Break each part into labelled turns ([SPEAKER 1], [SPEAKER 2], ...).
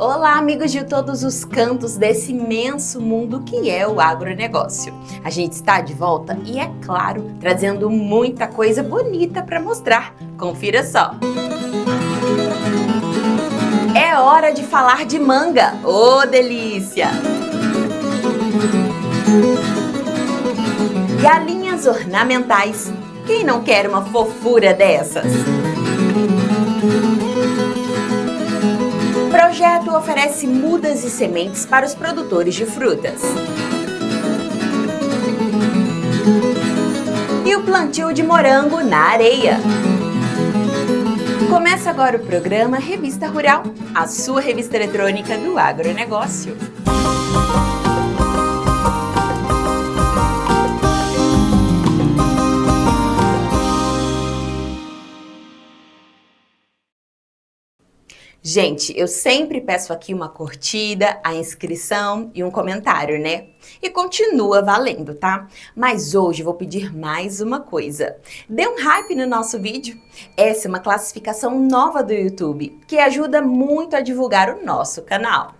[SPEAKER 1] Olá, amigos de todos os cantos desse imenso mundo que é o agronegócio. A gente está de volta e, é claro, trazendo muita coisa bonita para mostrar. Confira só! É hora de falar de manga! Ô, delícia! Galinhas ornamentais. Quem não quer uma fofura dessas? O projeto oferece mudas e sementes para os produtores de frutas. E o plantio de morango na areia. Começa agora o programa Revista Rural, a sua revista eletrônica do agronegócio. Gente, eu sempre peço aqui uma curtida, a inscrição e um comentário, né? E continua valendo, tá? Mas hoje eu vou pedir mais uma coisa. Dê um hype no nosso vídeo. Essa é uma classificação nova do YouTube, que ajuda muito a divulgar o nosso canal.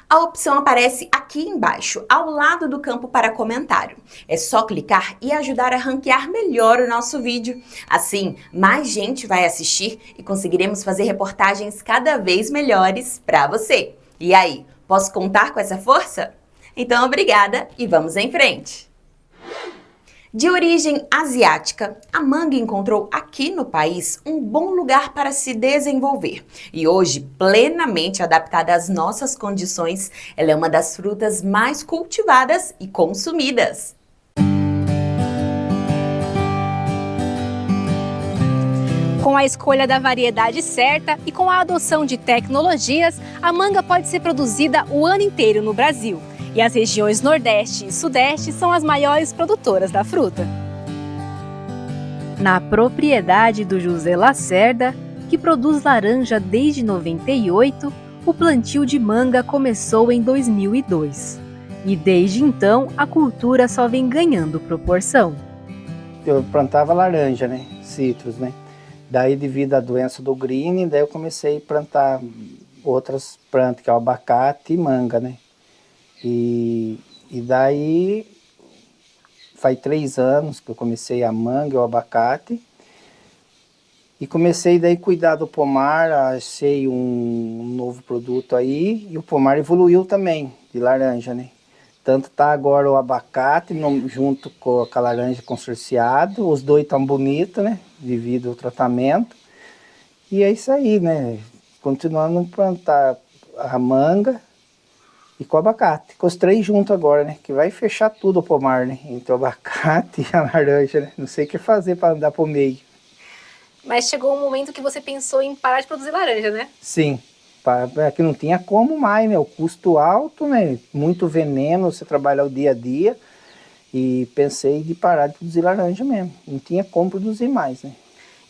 [SPEAKER 1] A opção aparece aqui embaixo, ao lado do campo para comentário. É só clicar e ajudar a ranquear melhor o nosso vídeo. Assim, mais gente vai assistir e conseguiremos fazer reportagens cada vez melhores para você. E aí, posso contar com essa força? Então, obrigada e vamos em frente! De origem asiática, a manga encontrou aqui no país um bom lugar para se desenvolver. E hoje, plenamente adaptada às nossas condições, ela é uma das frutas mais cultivadas e consumidas.
[SPEAKER 2] Com a escolha da variedade certa e com a adoção de tecnologias, a manga pode ser produzida o ano inteiro no Brasil. E as regiões Nordeste e Sudeste são as maiores produtoras da fruta. Na propriedade do José Lacerda, que produz laranja desde 98, o plantio de manga começou em 2002. E desde então, a cultura só vem ganhando proporção.
[SPEAKER 3] Eu plantava laranja, né? Citros, né? Daí, devido à doença do green, daí eu comecei a plantar outras plantas, que é o abacate e manga, né? E daí, faz 3 anos que eu comecei a manga e o abacate. E comecei daí a cuidar do pomar, achei um novo produto aí. E o pomar evoluiu também, de laranja, né? Tanto tá agora o abacate junto com a laranja consorciado. Os dois estão bonitos, né? Devido ao tratamento. E é isso aí, né? Continuando a plantar a manga e com o abacate, com os 3 juntos agora, né? Que vai fechar tudo o pomar, né? Entre o abacate e a laranja, né? Não sei o que fazer para andar pro meio.
[SPEAKER 2] Mas chegou um momento que você pensou em parar de produzir laranja, né?
[SPEAKER 3] Sim, que não tinha como mais, né? O custo alto, né? Muito veneno, você trabalhar o dia a dia. E pensei de parar de produzir laranja mesmo. Não tinha como produzir mais, né?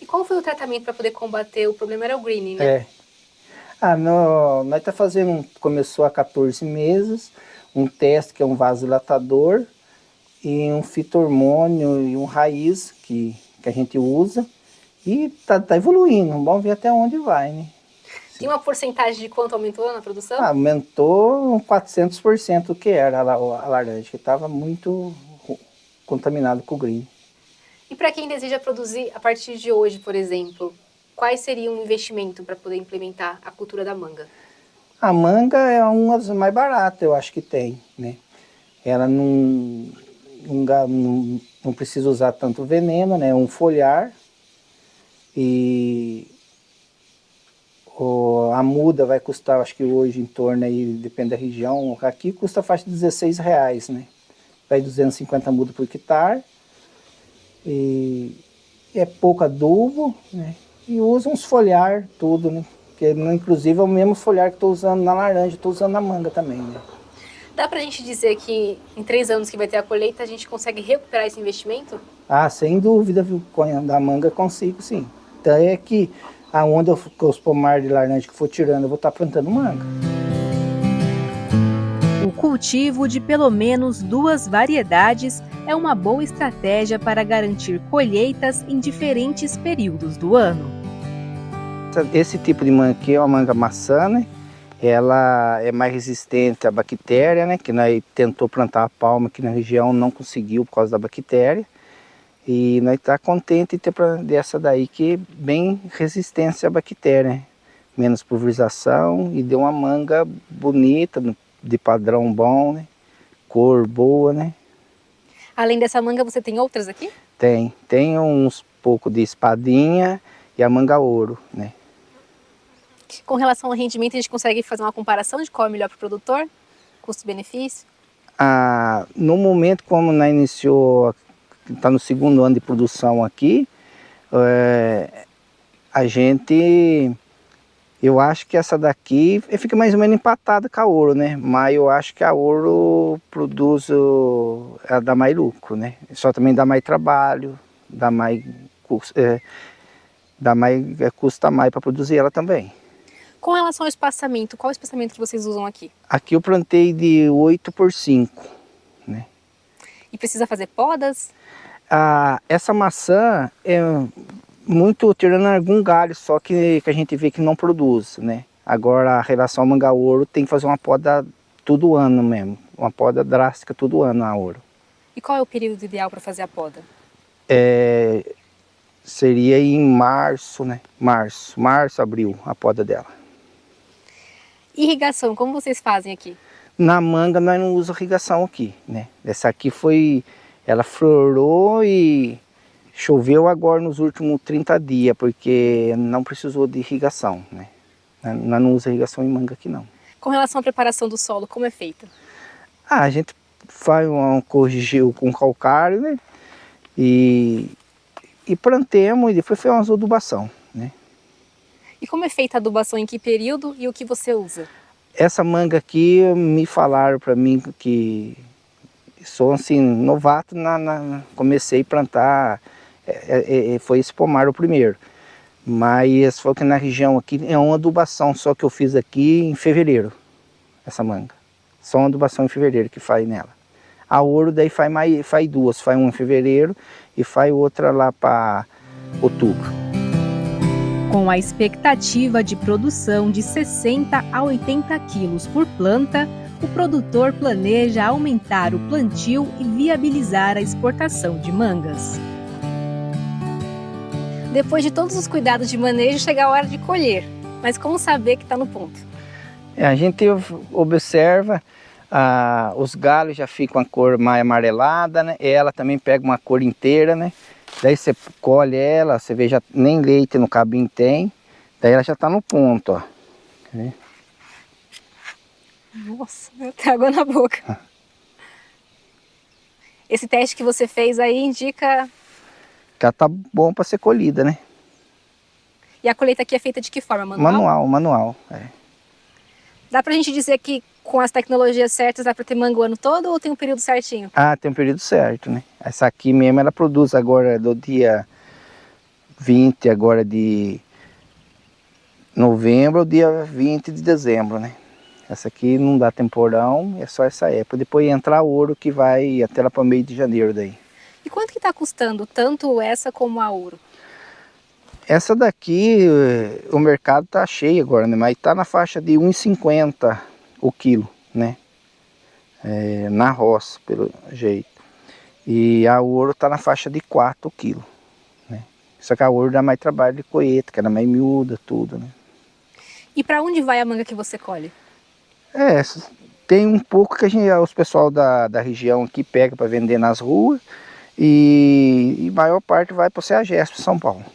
[SPEAKER 2] E qual foi o tratamento para poder combater? O problema era o green, né?
[SPEAKER 3] É. Nós tá fazendo, começou há 14 meses, um teste que é um vasodilatador e um fito-hormônio e um raiz que a gente usa e tá evoluindo, vamos ver até onde vai, né?
[SPEAKER 2] Tem uma porcentagem de quanto aumentou na produção?
[SPEAKER 3] Aumentou 400% o que era a laranja, que estava muito contaminado com o green.
[SPEAKER 2] E para quem deseja produzir a partir de hoje, por exemplo, quais seriam um investimento para poder implementar a cultura da manga?
[SPEAKER 3] A manga é uma das mais baratas, eu acho que tem, né? Ela não precisa usar tanto veneno, né? Um foliar. E a muda vai custar, acho que hoje em torno aí, depende da região, aqui custa a faixa de R$16, né? Vai 250 mudas por hectare. E é pouco adubo, né? E usa uns foliar, tudo, né? Que inclusive é o mesmo foliar que estou usando na laranja, estou usando na manga também, né?
[SPEAKER 2] Dá pra gente dizer que em 3 anos que vai ter a colheita, a gente consegue recuperar esse investimento?
[SPEAKER 3] Sem dúvida, viu? Com a da manga consigo, sim. Então é que aonde os pomares de laranja que for tirando, eu vou estar plantando manga.
[SPEAKER 2] O cultivo de pelo menos 2 variedades é uma boa estratégia para garantir colheitas em diferentes períodos do ano.
[SPEAKER 3] Esse tipo de manga aqui é uma manga maçã, né? Ela é mais resistente à bactéria, né? Que nós tentou plantar a palma aqui na região, não conseguiu por causa da bactéria. E nós tá contente de ter dessa daí que é bem resistência à bactéria, né? Menos pulverização e deu uma manga bonita, de padrão bom, né? Cor boa, né?
[SPEAKER 2] Além dessa manga, você tem outras aqui?
[SPEAKER 3] Tem uns pouco de espadinha e a manga ouro, né?
[SPEAKER 2] Com relação ao rendimento, a gente consegue fazer uma comparação de qual é melhor para o produtor? Custo-benefício?
[SPEAKER 3] No momento, como nós iniciou, está no 2º ano de produção aqui, eu acho que essa daqui fica mais ou menos empatada com a ouro, né? Mas eu acho que a ouro produz, ela dá mais lucro, né? Só também dá mais trabalho, custa mais para produzir ela também.
[SPEAKER 2] Com relação ao espaçamento, qual é o espaçamento que vocês usam aqui?
[SPEAKER 3] Aqui eu plantei de 8x5, né?
[SPEAKER 2] E precisa fazer podas?
[SPEAKER 3] Essa maçã é muito tirando algum galho, só que a gente vê que não produz, né? Agora, a relação ao manga ouro tem que fazer uma poda todo ano mesmo, uma poda drástica todo ano a ouro.
[SPEAKER 2] E qual é o período ideal para fazer a poda?
[SPEAKER 3] Seria em março, né? Março, abril, a poda dela.
[SPEAKER 2] Irrigação, como vocês fazem aqui?
[SPEAKER 3] Na manga nós não usamos irrigação aqui, né? Essa aqui ela florou e choveu agora nos últimos 30 dias, porque não precisou de irrigação, né? Nós não usamos irrigação em manga aqui não.
[SPEAKER 2] Com relação à preparação do solo, como é feita?
[SPEAKER 3] A gente faz corrigir com calcário, né? E plantemos e depois foi uma adubação, né?
[SPEAKER 2] E como é feita a adubação, em que período e o que você usa?
[SPEAKER 3] Essa manga aqui, me falaram para mim que sou assim, novato, comecei a plantar, foi esse pomar o primeiro. Mas foi que na região aqui é uma adubação só que eu fiz aqui em fevereiro, essa manga. Só uma adubação em fevereiro que faz nela. A ouro daí faz duas, faz uma em fevereiro e faz outra lá para outubro.
[SPEAKER 2] Com a expectativa de produção de 60 a 80 quilos por planta, o produtor planeja aumentar o plantio e viabilizar a exportação de mangas. Depois de todos os cuidados de manejo, chega a hora de colher. Mas como saber que está no ponto?
[SPEAKER 3] A gente observa, os galhos já ficam a cor mais amarelada, né? Ela também pega uma cor inteira, né? Daí você colhe ela, você vê já nem leite no cabinho tem, daí ela já está no ponto, ó.
[SPEAKER 2] Nossa, até água na boca. Esse teste que você fez aí indica...
[SPEAKER 3] que ela tá bom para ser colhida, né?
[SPEAKER 2] E a colheita aqui é feita de que forma? Manual?
[SPEAKER 3] Manual.
[SPEAKER 2] Dá pra gente dizer que com as tecnologias certas dá pra ter manga o ano todo ou tem um período certinho?
[SPEAKER 3] Tem um período certo, né? Essa aqui mesmo ela produz agora do dia 20 agora de novembro ao dia 20 de dezembro, né? Essa aqui não dá temporão, é só essa época. Depois entra ouro que vai até lá para meio de janeiro daí.
[SPEAKER 2] E quanto que está custando tanto essa como a ouro?
[SPEAKER 3] Essa daqui, o mercado tá cheio agora, né? Mas tá na faixa de 1,50 o quilo, né? Na roça, pelo jeito. E a ouro tá na faixa de 4 o quilo, né? Só que a ouro dá mais trabalho de colheita, que ela é mais miúda, tudo, né?
[SPEAKER 2] E para onde vai a manga que você colhe?
[SPEAKER 3] Tem um pouco que os pessoal da região aqui pega para vender nas ruas e maior parte vai para o CEAGESP, São Paulo.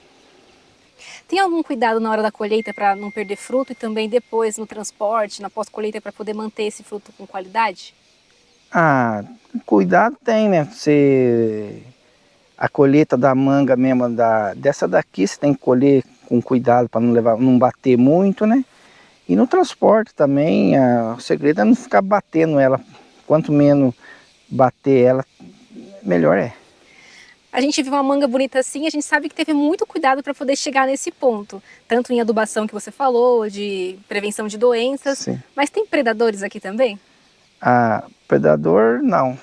[SPEAKER 2] Tem algum cuidado na hora da colheita para não perder fruto e também depois no transporte, na pós-colheita, para poder manter esse fruto com qualidade?
[SPEAKER 3] Cuidado tem, né? A colheita da manga mesmo, dessa daqui, você tem que colher com cuidado para não bater muito, né? E no transporte também, o segredo é não ficar batendo ela. Quanto menos bater ela, melhor é.
[SPEAKER 2] A gente viu uma manga bonita assim, a gente sabe que teve muito cuidado para poder chegar nesse ponto. Tanto em adubação que você falou, de prevenção de doenças.
[SPEAKER 3] Sim.
[SPEAKER 2] Mas tem predadores aqui também?
[SPEAKER 3] Predador não,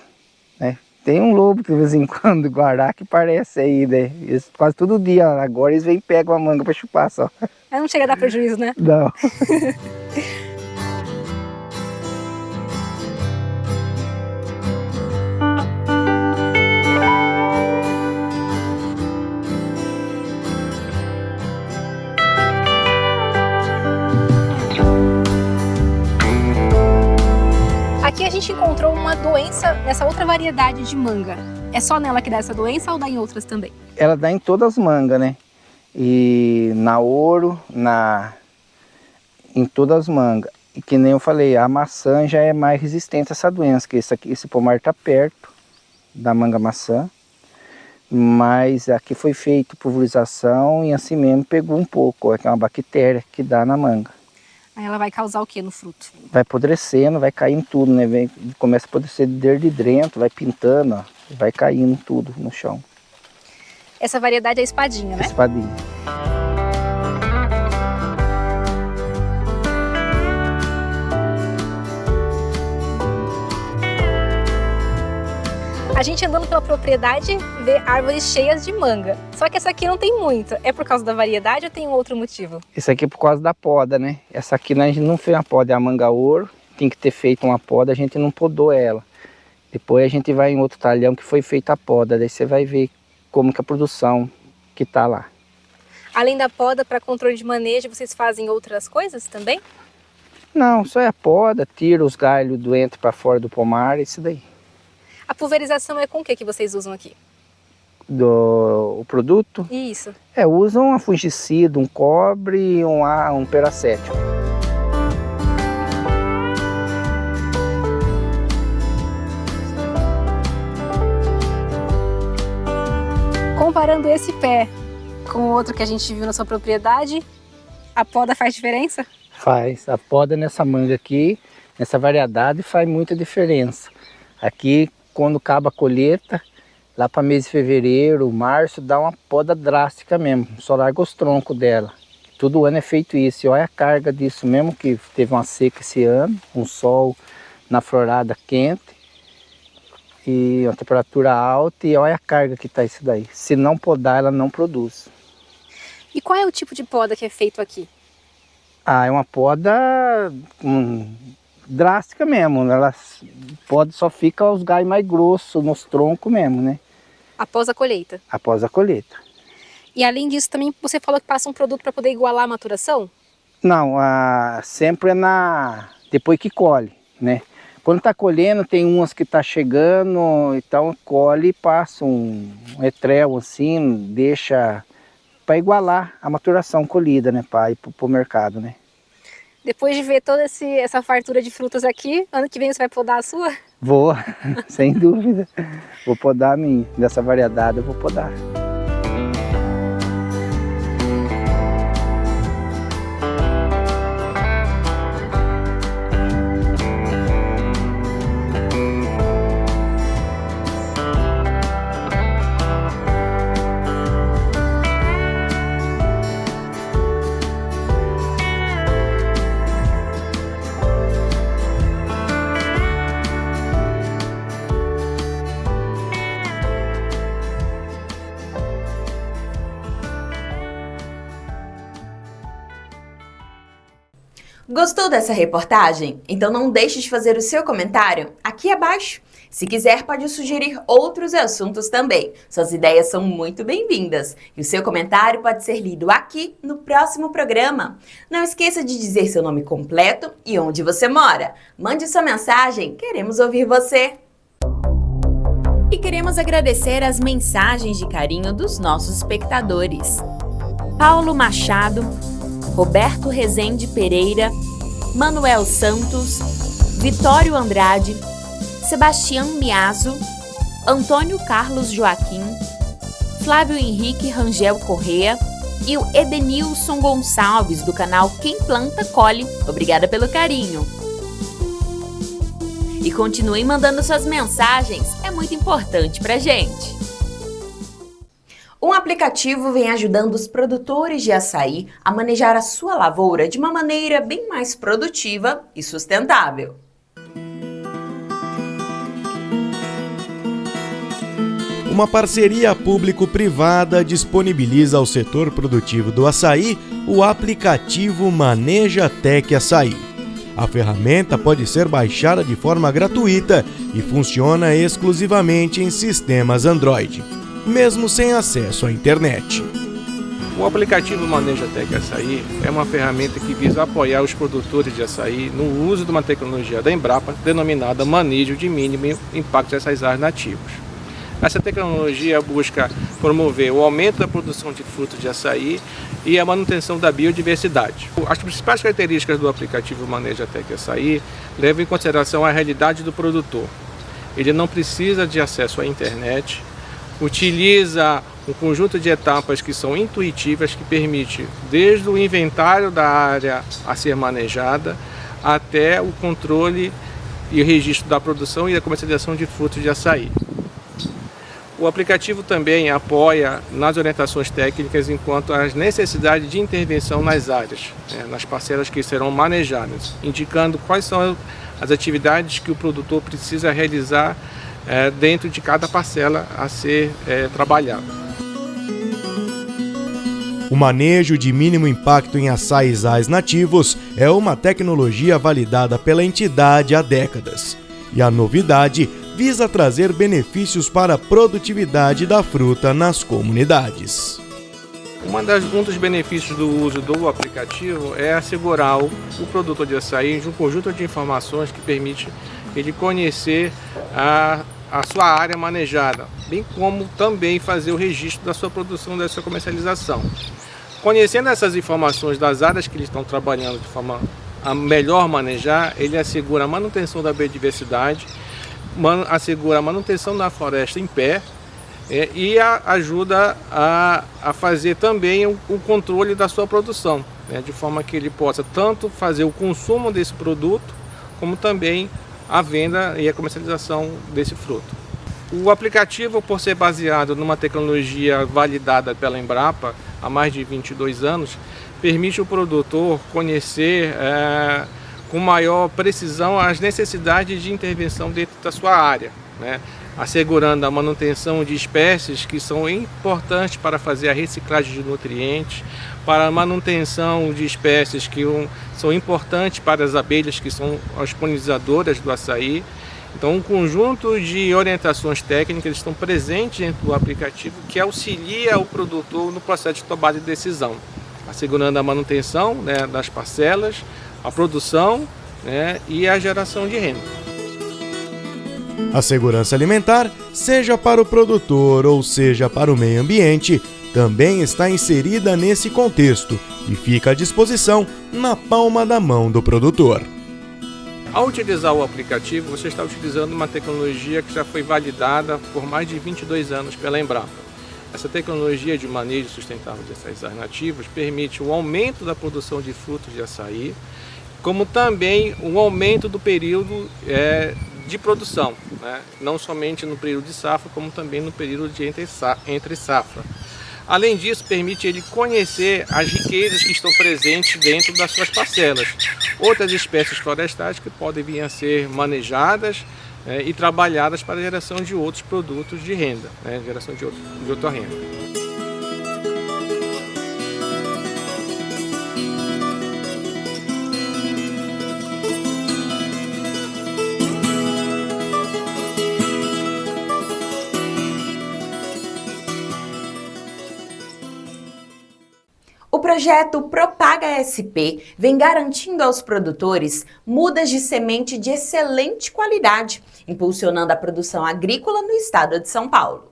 [SPEAKER 3] né? Tem um lobo que de vez em quando guardar que parece aí, né? Eles, quase todo dia, agora eles vêm e pegam a manga para chupar só.
[SPEAKER 2] Aí não chega a dar prejuízo, né?
[SPEAKER 3] Não.
[SPEAKER 2] Aqui a gente encontrou uma doença nessa outra variedade de manga. É só nela que dá essa doença ou dá em outras também?
[SPEAKER 3] Ela dá em todas as mangas, né? E na ouro, em todas as mangas. E que nem eu falei, a maçã já é mais resistente a essa doença, que esse pomar está perto da manga maçã. Mas aqui foi feito pulverização e assim mesmo pegou um pouco, que é uma bactéria que dá na manga.
[SPEAKER 2] Aí ela vai causar o que no fruto?
[SPEAKER 3] Vai apodrecendo, vai caindo tudo, né? Começa a apodrecer desde dentro, vai pintando, ó, vai caindo tudo no chão.
[SPEAKER 2] Essa variedade é espadinha, né?
[SPEAKER 3] Espadinha.
[SPEAKER 2] A gente andando pela propriedade vê árvores cheias de manga. Só que essa aqui não tem muito. É por causa da variedade ou tem um outro motivo?
[SPEAKER 3] Isso aqui é por causa da poda, né? Essa aqui a gente não fez uma poda, é a manga ouro. Tem que ter feito uma poda, a gente não podou ela. Depois a gente vai em outro talhão que foi feita a poda. Daí você vai ver como que a produção que tá lá.
[SPEAKER 2] Além da poda, para controle de manejo, vocês fazem outras coisas também?
[SPEAKER 3] Não, só é a poda, tira os galhos doentes para fora do pomar, isso daí.
[SPEAKER 2] A pulverização é com o que vocês usam aqui?
[SPEAKER 3] O produto?
[SPEAKER 2] Isso.
[SPEAKER 3] Usam um fungicida, um cobre e um peracético.
[SPEAKER 2] Comparando esse pé com o outro que a gente viu na sua propriedade, a poda faz diferença?
[SPEAKER 3] Faz. A poda nessa manga aqui, nessa variedade, faz muita diferença. Aqui, quando acaba a colheita, lá para mês de fevereiro, março, dá uma poda drástica mesmo. Só larga os troncos dela. Todo ano é feito isso. E olha a carga disso mesmo, que teve uma seca esse ano, um sol na florada quente e uma temperatura alta. E olha a carga que está isso daí. Se não podar, ela não produz.
[SPEAKER 2] E qual é o tipo de poda que é feito aqui?
[SPEAKER 3] É uma poda drástica mesmo. Ela só fica os galhos mais grossos nos troncos mesmo, né?
[SPEAKER 2] Após a colheita?
[SPEAKER 3] Após a colheita.
[SPEAKER 2] E além disso, também você falou que passa um produto para poder igualar a maturação?
[SPEAKER 3] Não, sempre é depois que colhe, né? Quando está colhendo, tem umas que está chegando, então colhe e passa um etrel assim, deixa para igualar a maturação colhida, né? Para ir para o mercado, né?
[SPEAKER 2] Depois de ver toda essa fartura de frutas aqui, ano que vem você vai podar a sua?
[SPEAKER 3] Vou, sem dúvida. Vou podar a minha. Dessa variedade eu vou podar.
[SPEAKER 1] Gostou dessa reportagem? Então não deixe de fazer o seu comentário aqui abaixo. Se quiser, pode sugerir outros assuntos também. Suas ideias são muito bem-vindas. E o seu comentário pode ser lido aqui no próximo programa. Não esqueça de dizer seu nome completo e onde você mora. Mande sua mensagem, queremos ouvir você. E queremos agradecer as mensagens de carinho dos nossos espectadores. Paulo Machado, Roberto Rezende Pereira, Manuel Santos, Vitório Andrade, Sebastião Miazo, Antônio Carlos Joaquim, Flávio Henrique Rangel Correa e o Edenilson Gonçalves do canal Quem Planta Colhe. Obrigada pelo carinho. E continuem mandando suas mensagens, é muito importante pra gente. Um aplicativo vem ajudando os produtores de açaí a manejar a sua lavoura de uma maneira bem mais produtiva e sustentável.
[SPEAKER 4] uma parceria público-privada disponibiliza ao setor produtivo do açaí o aplicativo Maneja Tec Açaí. A ferramenta pode ser baixada de forma gratuita e funciona exclusivamente em sistemas Android, mesmo sem acesso à internet.
[SPEAKER 5] O aplicativo Maneja Tec Açaí é uma ferramenta que visa apoiar os produtores de açaí no uso de uma tecnologia da Embrapa denominada Manejo de Mínimo Impacto de Açaizais Nativos. Essa tecnologia busca promover o aumento da produção de frutos de açaí e a manutenção da biodiversidade. As principais características do aplicativo Maneja Tec Açaí levam em consideração a realidade do produtor. Ele não precisa de acesso à internet, utiliza um conjunto de etapas que são intuitivas, que permite desde o inventário da área a ser manejada até o controle e o registro da produção e da comercialização de frutos de açaí. O aplicativo também apoia nas orientações técnicas enquanto às necessidades de intervenção nas áreas, nas parcelas que serão manejadas, indicando quais são as atividades que o produtor precisa realizar dentro de cada parcela a ser trabalhada.
[SPEAKER 4] O manejo de mínimo impacto em açaizais nativos é uma tecnologia validada pela entidade há décadas. E a novidade visa trazer benefícios para a produtividade da fruta nas comunidades.
[SPEAKER 5] Um dos benefícios do uso do aplicativo é assegurar o produtor de açaí de um conjunto de informações que permite ele conhecer a sua área manejada, bem como também fazer o registro da sua produção, da sua comercialização. Conhecendo essas informações das áreas que eles estão trabalhando de forma a melhor manejar, ele assegura a manutenção da biodiversidade, assegura a manutenção da floresta em pé e ajuda a fazer também o controle da sua produção, de forma que ele possa tanto fazer o consumo desse produto, como também a venda e a comercialização desse fruto. O aplicativo, por ser baseado numa tecnologia validada pela Embrapa há mais de 22 anos, permite o produtor conhecer com maior precisão as necessidades de intervenção dentro da sua área, assegurando a manutenção de espécies que são importantes para fazer a reciclagem de nutrientes, para a manutenção de espécies que são importantes para as abelhas, que são as polinizadoras do açaí. Então, um conjunto de orientações técnicas estão presentes dentro do aplicativo que auxilia o produtor no processo de tomada de decisão, assegurando a manutenção das parcelas, a produção e a geração de renda.
[SPEAKER 4] A segurança alimentar, seja para o produtor ou seja para o meio ambiente, também está inserida nesse contexto e fica à disposição na palma da mão do produtor.
[SPEAKER 5] Ao utilizar o aplicativo, você está utilizando uma tecnologia que já foi validada por mais de 22 anos pela Embrapa. Essa tecnologia de manejo sustentável de açaizais nativos permite o aumento da produção de frutos de açaí, como também o aumento do período de produção, não somente no período de safra, como também no período de entre safra. Além disso, permite ele conhecer as riquezas que estão presentes dentro das suas parcelas, outras espécies florestais que podem vir a ser manejadas e trabalhadas para a geração de outros produtos de renda, geração de outra renda.
[SPEAKER 1] O projeto Propaga SP vem garantindo aos produtores mudas de semente de excelente qualidade, impulsionando a produção agrícola no estado de São Paulo.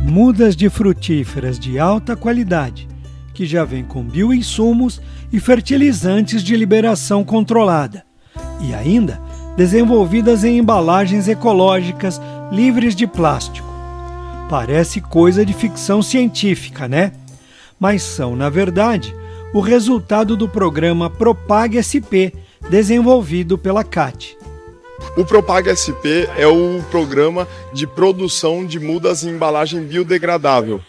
[SPEAKER 6] Mudas de frutíferas de alta qualidade, que já vêm com bioinsumos e fertilizantes de liberação controlada, e ainda desenvolvidas em embalagens ecológicas livres de plástico. Parece coisa de ficção científica, né? Mas são, na verdade, o resultado do programa Propaga SP, desenvolvido pela CAT.
[SPEAKER 7] O Propaga SP é o programa de produção de mudas em embalagem biodegradável,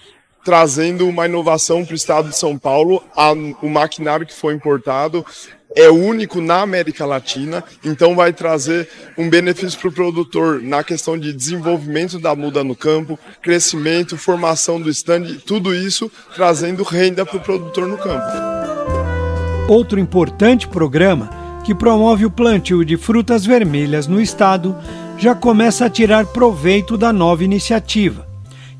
[SPEAKER 7] trazendo uma inovação para o estado de São Paulo. O maquinário que foi importado é único na América Latina, então vai trazer um benefício para o produtor na questão de desenvolvimento da muda no campo, crescimento, formação do stand, tudo isso trazendo renda para o produtor no campo.
[SPEAKER 6] Outro importante programa que promove o plantio de frutas vermelhas no estado já começa a tirar proveito da nova iniciativa.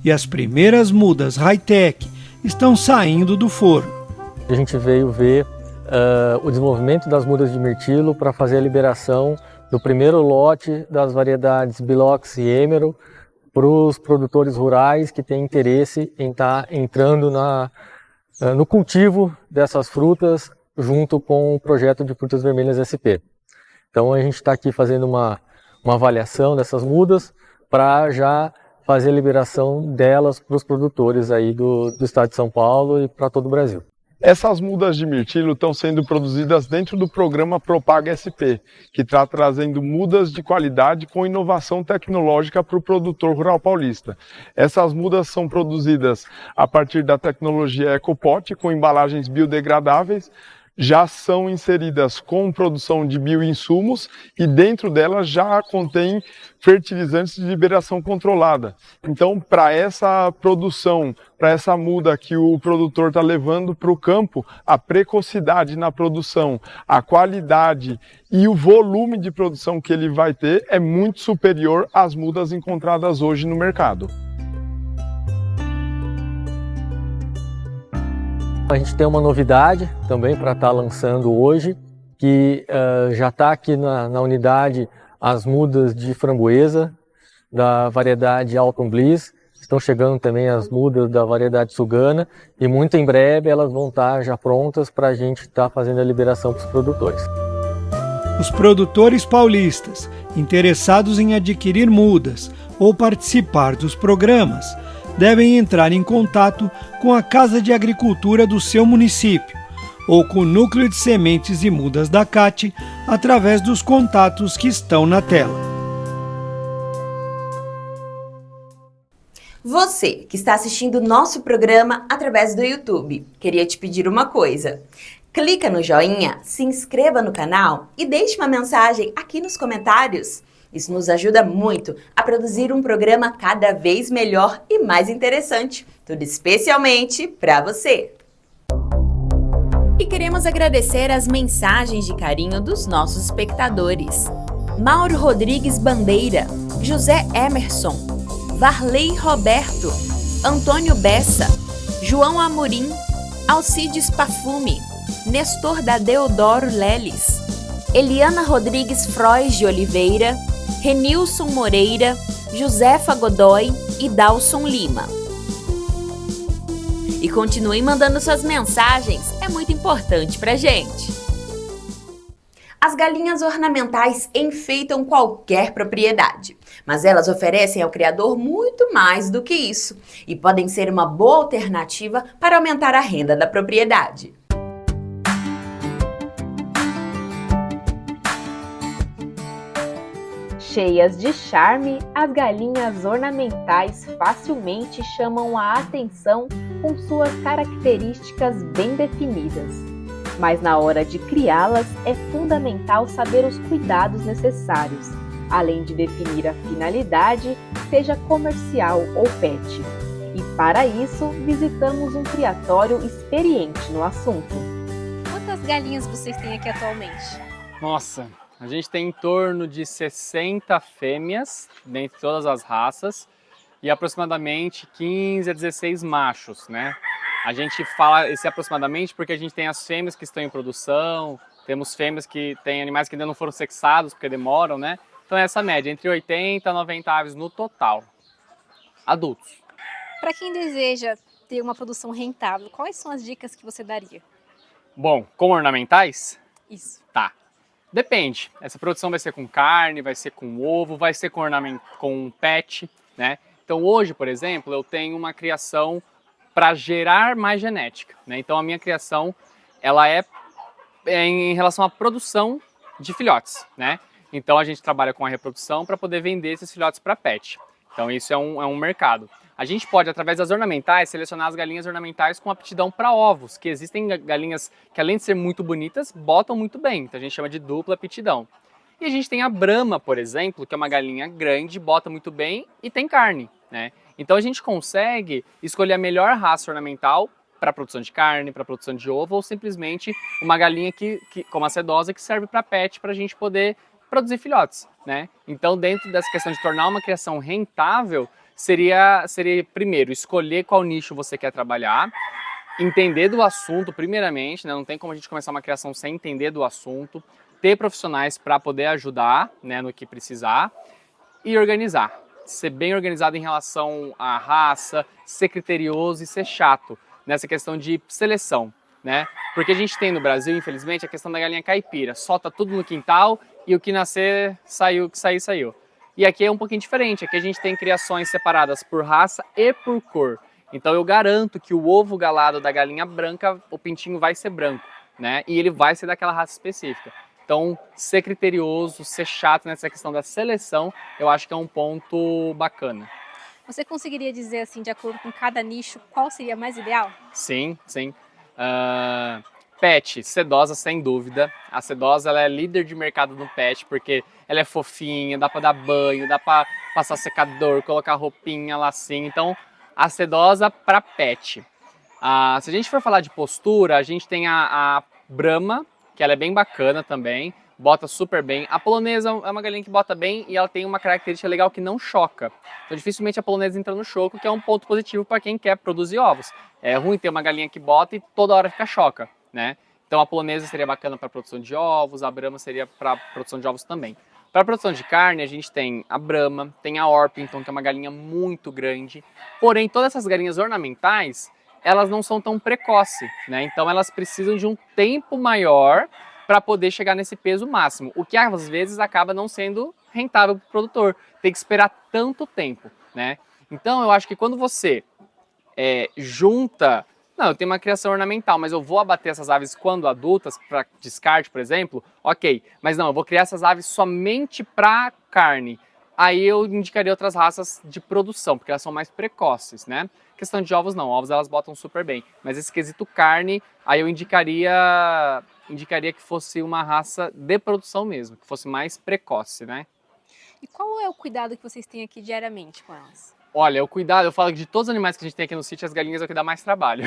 [SPEAKER 6] E as primeiras mudas high-tech estão saindo do forno.
[SPEAKER 8] A gente veio ver o desenvolvimento das mudas de mirtilo para fazer a liberação do primeiro lote das variedades Bilox e Emerald para os produtores rurais que têm interesse em estar entrando no cultivo dessas frutas junto com o projeto de frutas vermelhas SP. Então a gente está aqui fazendo uma avaliação dessas mudas para já fazer a liberação delas para os produtores aí do estado de São Paulo e para todo o Brasil.
[SPEAKER 7] Essas mudas de mirtilo estão sendo produzidas dentro do programa Propaga SP, que está trazendo mudas de qualidade com inovação tecnológica para o produtor rural paulista. Essas mudas são produzidas a partir da tecnologia EcoPot, com embalagens biodegradáveis, já são inseridas com produção de bioinsumos e dentro delas já contém fertilizantes de liberação controlada. Então, para essa produção, para essa muda que o produtor está levando para o campo, a precocidade na produção, a qualidade e o volume de produção que ele vai ter é muito superior às mudas encontradas hoje no mercado.
[SPEAKER 8] A gente tem uma novidade também para estar lançando hoje, que já está aqui na unidade as mudas de framboesa da variedade Alton Bliss. Estão chegando também as mudas da variedade Sugana e muito em breve elas vão estar já prontas para a gente estar fazendo a liberação para os produtores.
[SPEAKER 6] Os produtores paulistas interessados em adquirir mudas ou participar dos programas devem entrar em contato com a Casa de Agricultura do seu município ou com o Núcleo de Sementes e Mudas da CAT através dos contatos que estão na tela.
[SPEAKER 1] Você que está assistindo nosso programa através do YouTube, queria te pedir uma coisa. Clica no joinha, se inscreva no canal e deixe uma mensagem aqui nos comentários. Isso nos ajuda muito a produzir um programa cada vez melhor e mais interessante, tudo especialmente para você. E queremos agradecer as mensagens de carinho dos nossos espectadores. Mauro Rodrigues Bandeira, José Emerson, Varley Roberto, Antônio Bessa, João Amorim, Alcides Pafume, Nestor da Deodoro Leles, Eliana Rodrigues Frois de Oliveira, Renilson Moreira, Josefa Godoy e Dalson Lima. E continue mandando suas mensagens, é muito importante pra gente. As galinhas ornamentais enfeitam qualquer propriedade, mas elas oferecem ao criador muito mais do que isso e podem ser uma boa alternativa para aumentar a renda da propriedade.
[SPEAKER 2] Cheias de charme, as galinhas ornamentais facilmente chamam a atenção com suas características bem definidas. Mas na hora de criá-las é fundamental saber os cuidados necessários, além de definir a finalidade, seja comercial ou pet. E para isso, visitamos um criatório experiente no assunto.
[SPEAKER 9] Quantas galinhas vocês têm aqui atualmente?
[SPEAKER 10] Nossa, a gente tem em torno de 60 fêmeas, dentre todas as raças, e aproximadamente 15 a 16 machos, né? A gente fala esse aproximadamente porque a gente tem as fêmeas que estão em produção, temos fêmeas que têm animais que ainda não foram sexados porque demoram, né? Então é essa média, entre 80 a 90 aves no total, adultos.
[SPEAKER 9] Para quem deseja ter uma produção rentável, quais são as dicas que você daria?
[SPEAKER 10] Bom, com ornamentais?
[SPEAKER 9] Isso.
[SPEAKER 10] Tá. Depende. Essa produção vai ser com carne, vai ser com ovo, vai ser com pet, né? Então hoje, por exemplo, eu tenho uma criação para gerar mais genética, né? Então a minha criação, ela é em relação à produção de filhotes, né? Então a gente trabalha com a reprodução para poder vender esses filhotes para pet. Então isso é um mercado. A gente pode, através das ornamentais, selecionar as galinhas ornamentais com aptidão para ovos, que existem galinhas que, além de ser muito bonitas, botam muito bem. Então a gente chama de dupla aptidão. E a gente tem a Brahma, por exemplo, que é uma galinha grande, bota muito bem e tem carne, né? Então a gente consegue escolher a melhor raça ornamental para produção de carne, para produção de ovo, ou simplesmente uma galinha como a sedosa, que serve para pet, para a gente poder produzir filhotes, né? Então, dentro dessa questão de tornar uma criação rentável, seria primeiro escolher qual nicho você quer trabalhar, entender do assunto primeiramente, né? Não tem como a gente começar uma criação sem entender do assunto, ter profissionais para poder ajudar, né, no que precisar, e organizar. Ser bem organizado em relação à raça, ser criterioso e ser chato nessa questão de seleção, né? Porque a gente tem no Brasil, infelizmente, a questão da galinha caipira. Solta tudo no quintal e o que nascer, saiu, o que sair, saiu. E aqui é um pouquinho diferente. Aqui a gente tem criações separadas por raça e por cor. Então eu garanto que o ovo galado da galinha branca, o pintinho vai ser branco, né? E ele vai ser daquela raça específica. Então, ser criterioso, ser chato nessa questão da seleção, eu acho que é um ponto bacana.
[SPEAKER 9] Você conseguiria dizer, assim, de acordo com cada nicho, qual seria mais ideal?
[SPEAKER 10] Sim, sim. Pet, sedosa sem dúvida. A sedosa ela é líder de mercado no pet, porque ela é fofinha, dá para dar banho, dá para passar secador, colocar roupinha, lacinho. Então, a sedosa para pet. Se a gente for falar de postura, a gente tem a Brahma, que ela é bem bacana também, bota super bem. A polonesa é uma galinha que bota bem e ela tem uma característica legal que não choca. Então dificilmente a polonesa entra no choco, que é um ponto positivo para quem quer produzir ovos. É ruim ter uma galinha que bota e toda hora fica choca, né? Então a polonesa seria bacana para produção de ovos, a Brahma seria para produção de ovos também. Para produção de carne, a gente tem a Brahma, tem a Orpington, que é uma galinha muito grande. Porém, todas essas galinhas ornamentais, elas não são tão precoces, né? Então elas precisam de um tempo maior para poder chegar nesse peso máximo, o que às vezes acaba não sendo rentável para o produtor, tem que esperar tanto tempo, né? Então eu acho que quando você junta, não, eu tenho uma criação ornamental, mas eu vou abater essas aves quando adultas, para descarte, por exemplo, ok, mas não, eu vou criar essas aves somente para carne. Aí eu indicaria outras raças de produção, porque elas são mais precoces, né? Questão de ovos não, ovos elas botam super bem, mas esse quesito carne, aí eu indicaria que fosse uma raça de produção mesmo, que fosse mais precoce, né?
[SPEAKER 9] E qual é o cuidado que vocês têm aqui diariamente com elas?
[SPEAKER 10] Olha, o cuidado, eu falo que de todos os animais que a gente tem aqui no sítio, as galinhas é o que dá mais trabalho.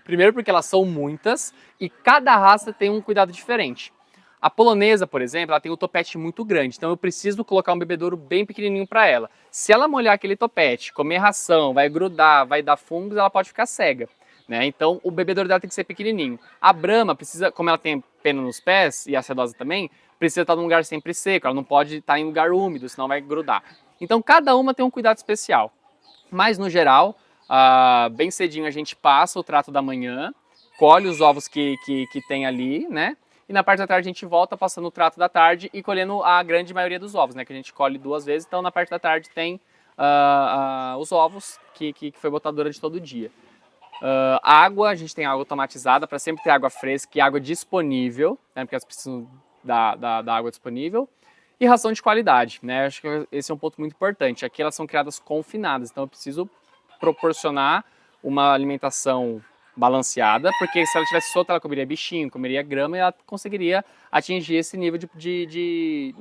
[SPEAKER 10] Primeiro porque elas são muitas e cada raça tem um cuidado diferente. A polonesa, por exemplo, ela tem um topete muito grande, então eu preciso colocar um bebedouro bem pequenininho para ela. Se ela molhar aquele topete, comer ração, vai grudar, vai dar fungos, ela pode ficar cega, né? Então o bebedouro dela tem que ser pequenininho. A Brahma precisa, como ela tem pena nos pés, e a sedosa também, precisa estar num lugar sempre seco, ela não pode estar em lugar úmido, senão vai grudar. Então cada uma tem um cuidado especial. Mas no geral, bem cedinho a gente passa o trato da manhã, colhe os ovos que tem ali, né? E na parte da tarde a gente volta passando o trato da tarde e colhendo a grande maioria dos ovos, né? Que a gente colhe 2 vezes, então na parte da tarde tem os ovos que foi botado durante todo o dia. Água, a gente tem água automatizada para sempre ter água fresca e água disponível, né? Porque elas precisam da água disponível. E ração de qualidade, né? Acho que esse é um ponto muito importante. Aqui elas são criadas confinadas, então eu preciso proporcionar uma alimentação balanceada, porque se ela tivesse solta, ela comeria bichinho, comeria grama e ela conseguiria atingir esse nível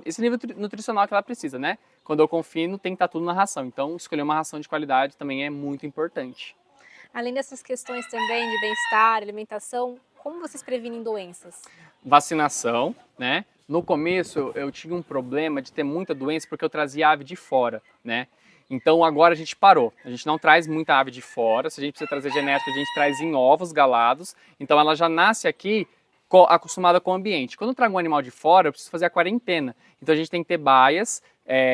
[SPEAKER 10] esse nível nutricional que ela precisa, né? Quando eu confino, tem que estar tudo na ração. Então, escolher uma ração de qualidade também é muito importante.
[SPEAKER 9] Além dessas questões também de bem-estar, alimentação, como vocês previnem doenças?
[SPEAKER 10] Vacinação, né? No começo, eu tinha um problema de ter muita doença porque eu trazia ave de fora, né? Então agora a gente parou, a gente não traz muita ave de fora, se a gente precisa trazer genética, a gente traz em ovos galados, então ela já nasce aqui acostumada com o ambiente. Quando eu trago um animal de fora, eu preciso fazer a quarentena, então a gente tem que ter baias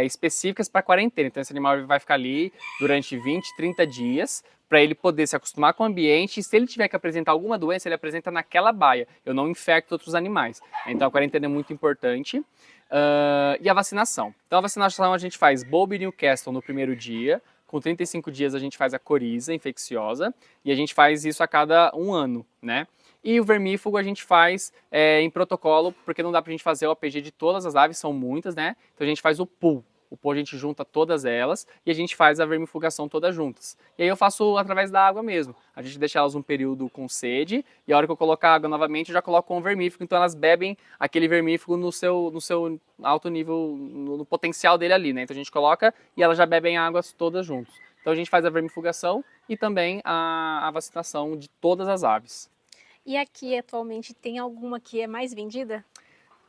[SPEAKER 10] específicas para quarentena, então esse animal vai ficar ali durante 20, 30 dias, para ele poder se acostumar com o ambiente, e se ele tiver que apresentar alguma doença, ele apresenta naquela baia, eu não infecto outros animais. Então a quarentena é muito importante. E a vacinação. Então a vacinação a gente faz Bulb e Newcastle no primeiro dia, com 35 dias a gente faz a coriza infecciosa e a gente faz isso a cada 1 ano, né? E o vermífugo a gente faz em protocolo, porque não dá pra gente fazer o APG de todas as aves, são muitas, né? Então a gente faz o pool, O pó a gente junta todas elas e a gente faz a vermifugação todas juntas. E aí eu faço através da água mesmo. A gente deixa elas um período com sede e a hora que eu colocar a água novamente eu já coloco com o vermífugo. Então elas bebem aquele vermífugo no seu alto nível, no potencial dele ali, né? Então a gente coloca e elas já bebem águas todas juntas. Então a gente faz a vermifugação e também a vacinação de todas as aves.
[SPEAKER 9] E aqui atualmente tem alguma que é mais vendida?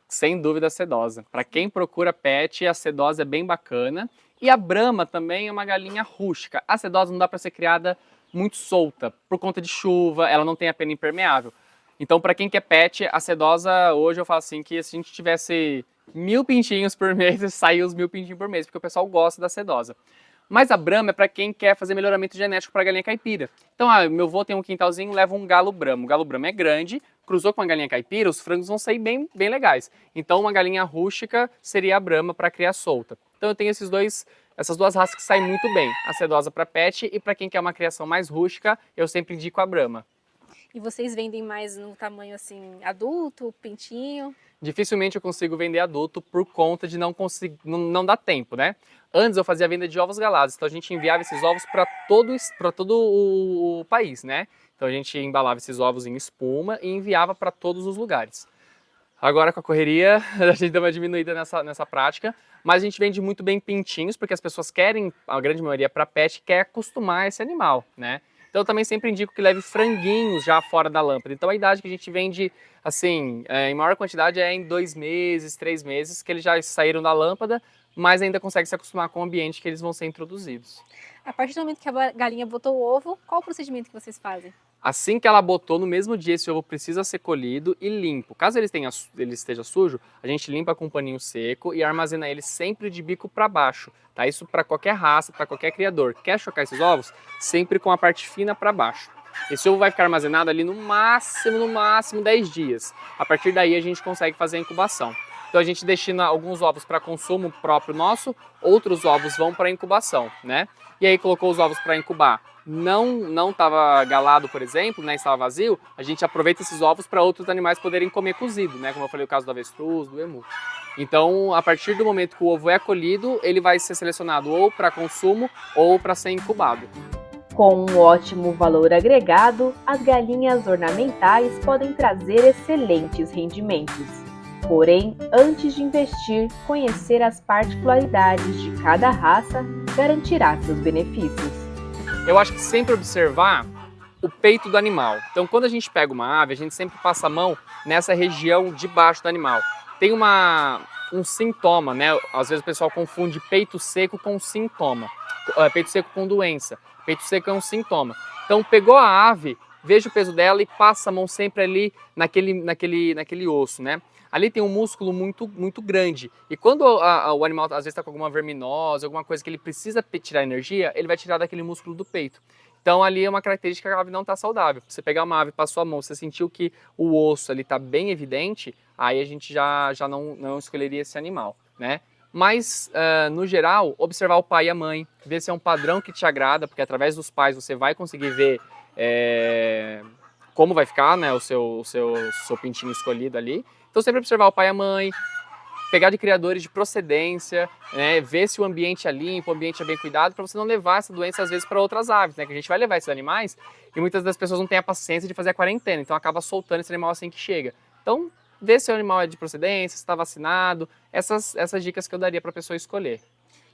[SPEAKER 10] Sem dúvida a sedosa. Para quem procura pet, a sedosa é bem bacana. E a Brahma também é uma galinha rústica. A sedosa não dá para ser criada muito solta, por conta de chuva, ela não tem a pena impermeável. Então, para quem quer pet, a sedosa, hoje eu falo assim, que se a gente tivesse 1000 pintinhos por mês, saia os 1000 pintinhos por mês, porque o pessoal gosta da sedosa. Mas a Brahma é para quem quer fazer melhoramento genético para galinha caipira. Então, meu avô tem um quintalzinho, leva um galo Brahma. O galo Brahma é grande, cruzou com uma galinha caipira, os frangos vão sair bem legais. Então, uma galinha rústica seria a Brahma para criar solta. Então, eu tenho essas duas raças que saem muito bem. A sedosa para pet e para quem quer uma criação mais rústica, eu sempre indico a Brahma.
[SPEAKER 9] E vocês vendem mais no tamanho assim, adulto, pintinho?
[SPEAKER 10] Dificilmente eu consigo vender adulto por conta de não dar tempo, né? Antes eu fazia a venda de ovos galados, então a gente enviava esses ovos para todo o país, né? Então a gente embalava esses ovos em espuma e enviava para todos os lugares. Agora com a correria a gente deu uma diminuída nessa prática, mas a gente vende muito bem pintinhos, porque as pessoas querem, a grande maioria para pet, quer acostumar esse animal, né? Então eu também sempre indico que leve franguinhos já fora da lâmpada. Então a idade que a gente vende, assim, em maior quantidade é em 2 meses, 3 meses, que eles já saíram da lâmpada, mas ainda conseguem se acostumar com o ambiente que eles vão ser introduzidos.
[SPEAKER 9] A partir do momento que a galinha botou o ovo, qual o procedimento que vocês fazem?
[SPEAKER 10] Assim que ela botou, no mesmo dia esse ovo precisa ser colhido e limpo. Caso ele esteja sujo, a gente limpa com um paninho seco e armazena ele sempre de bico para baixo. Tá? Isso para qualquer raça, para qualquer criador. Quer chocar esses ovos? Sempre com a parte fina para baixo. Esse ovo vai ficar armazenado ali no máximo 10 dias. A partir daí a gente consegue fazer a incubação. Então a gente destina alguns ovos para consumo próprio nosso, outros ovos vão para incubação, né? E aí colocou os ovos para incubar, não estava galado, por exemplo, né, estava vazio, a gente aproveita esses ovos para outros animais poderem comer cozido, né? Como eu falei, o caso do avestruz, do emu. Então, a partir do momento que o ovo é colhido, ele vai ser selecionado ou para consumo ou para ser incubado.
[SPEAKER 2] Com um ótimo valor agregado, as galinhas ornamentais podem trazer excelentes rendimentos. Porém, antes de investir, conhecer as particularidades de cada raça garantirá seus benefícios.
[SPEAKER 10] Eu acho que sempre observar o peito do animal. Então, quando a gente pega uma ave, a gente sempre passa a mão nessa região de baixo do animal. Tem um sintoma, né? Às vezes o pessoal confunde peito seco com sintoma. Peito seco com doença. Peito seco é um sintoma. Então, pegou a ave, veja o peso dela e passa a mão sempre ali naquele osso, né? Ali tem um músculo muito grande. E quando o animal às vezes está com alguma verminose, alguma coisa que ele precisa tirar energia, ele vai tirar daquele músculo do peito. Então ali é uma característica que a ave não está saudável. Você pegar uma ave, passou a mão, você sentiu que o osso ali está bem evidente, aí a gente já não escolheria esse animal, né? Mas, no geral, observar o pai e a mãe, ver se é um padrão que te agrada, porque através dos pais você vai conseguir ver como vai ficar, né, o seu pintinho escolhido ali. Então sempre observar o pai e a mãe, pegar de criadores de procedência, né, ver se o ambiente é limpo, o ambiente é bem cuidado, para você não levar essa doença às vezes para outras aves, né, que a gente vai levar esses animais e muitas das pessoas não têm a paciência de fazer a quarentena, então acaba soltando esse animal assim que chega. Então, ver se o animal é de procedência, se está vacinado, essas dicas que eu daria para a pessoa escolher.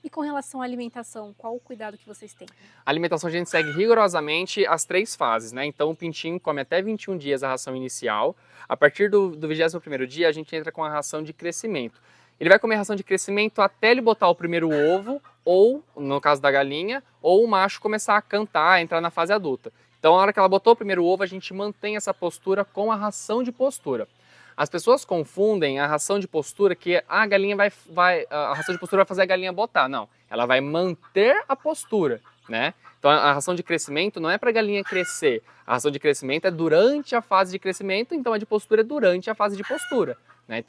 [SPEAKER 9] E com relação à alimentação, qual o cuidado que vocês têm?
[SPEAKER 10] A alimentação a gente segue rigorosamente as 3 fases, né? Então o pintinho come até 21 dias a ração inicial. A partir do 21º dia a gente entra com a ração de crescimento. Ele vai comer ração de crescimento até ele botar o primeiro ovo, ou, no caso da galinha, ou o macho começar a cantar, entrar na fase adulta. Então na hora que ela botou o primeiro ovo, a gente mantém essa postura com a ração de postura. As pessoas confundem a ração de postura que a galinha a ração de postura vai fazer a galinha botar. Não, ela vai manter a postura, né? Então a ração de crescimento não é para a galinha crescer. A ração de crescimento é durante a fase de crescimento, então a de postura é durante a fase de postura, né?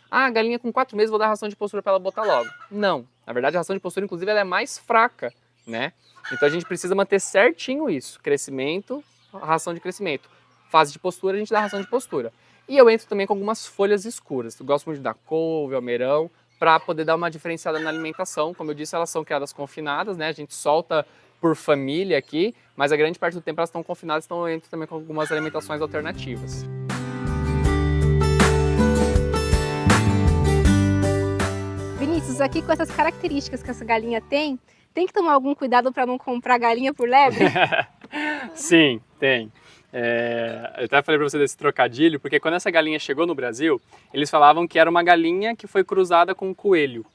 [SPEAKER 10] A galinha com 4 meses vou dar ração de postura para ela botar logo. Não, na verdade a ração de postura inclusive ela é mais fraca, né? Então a gente precisa manter certinho isso, crescimento, ração de crescimento. Fase de postura a gente dá ração de postura. E eu entro também com algumas folhas escuras. Eu gosto muito de dar couve, almeirão, para poder dar uma diferenciada na alimentação. Como eu disse, elas são criadas confinadas, né? A gente solta por família aqui, mas a grande parte do tempo elas estão confinadas, então eu entro também com algumas alimentações alternativas.
[SPEAKER 9] Vinícius, aqui com essas características que essa galinha tem que tomar algum cuidado para não comprar galinha por lebre?
[SPEAKER 10] Sim, tem. Eu até falei para você desse trocadilho, porque quando essa galinha chegou no Brasil, eles falavam que era uma galinha que foi cruzada com um coelho.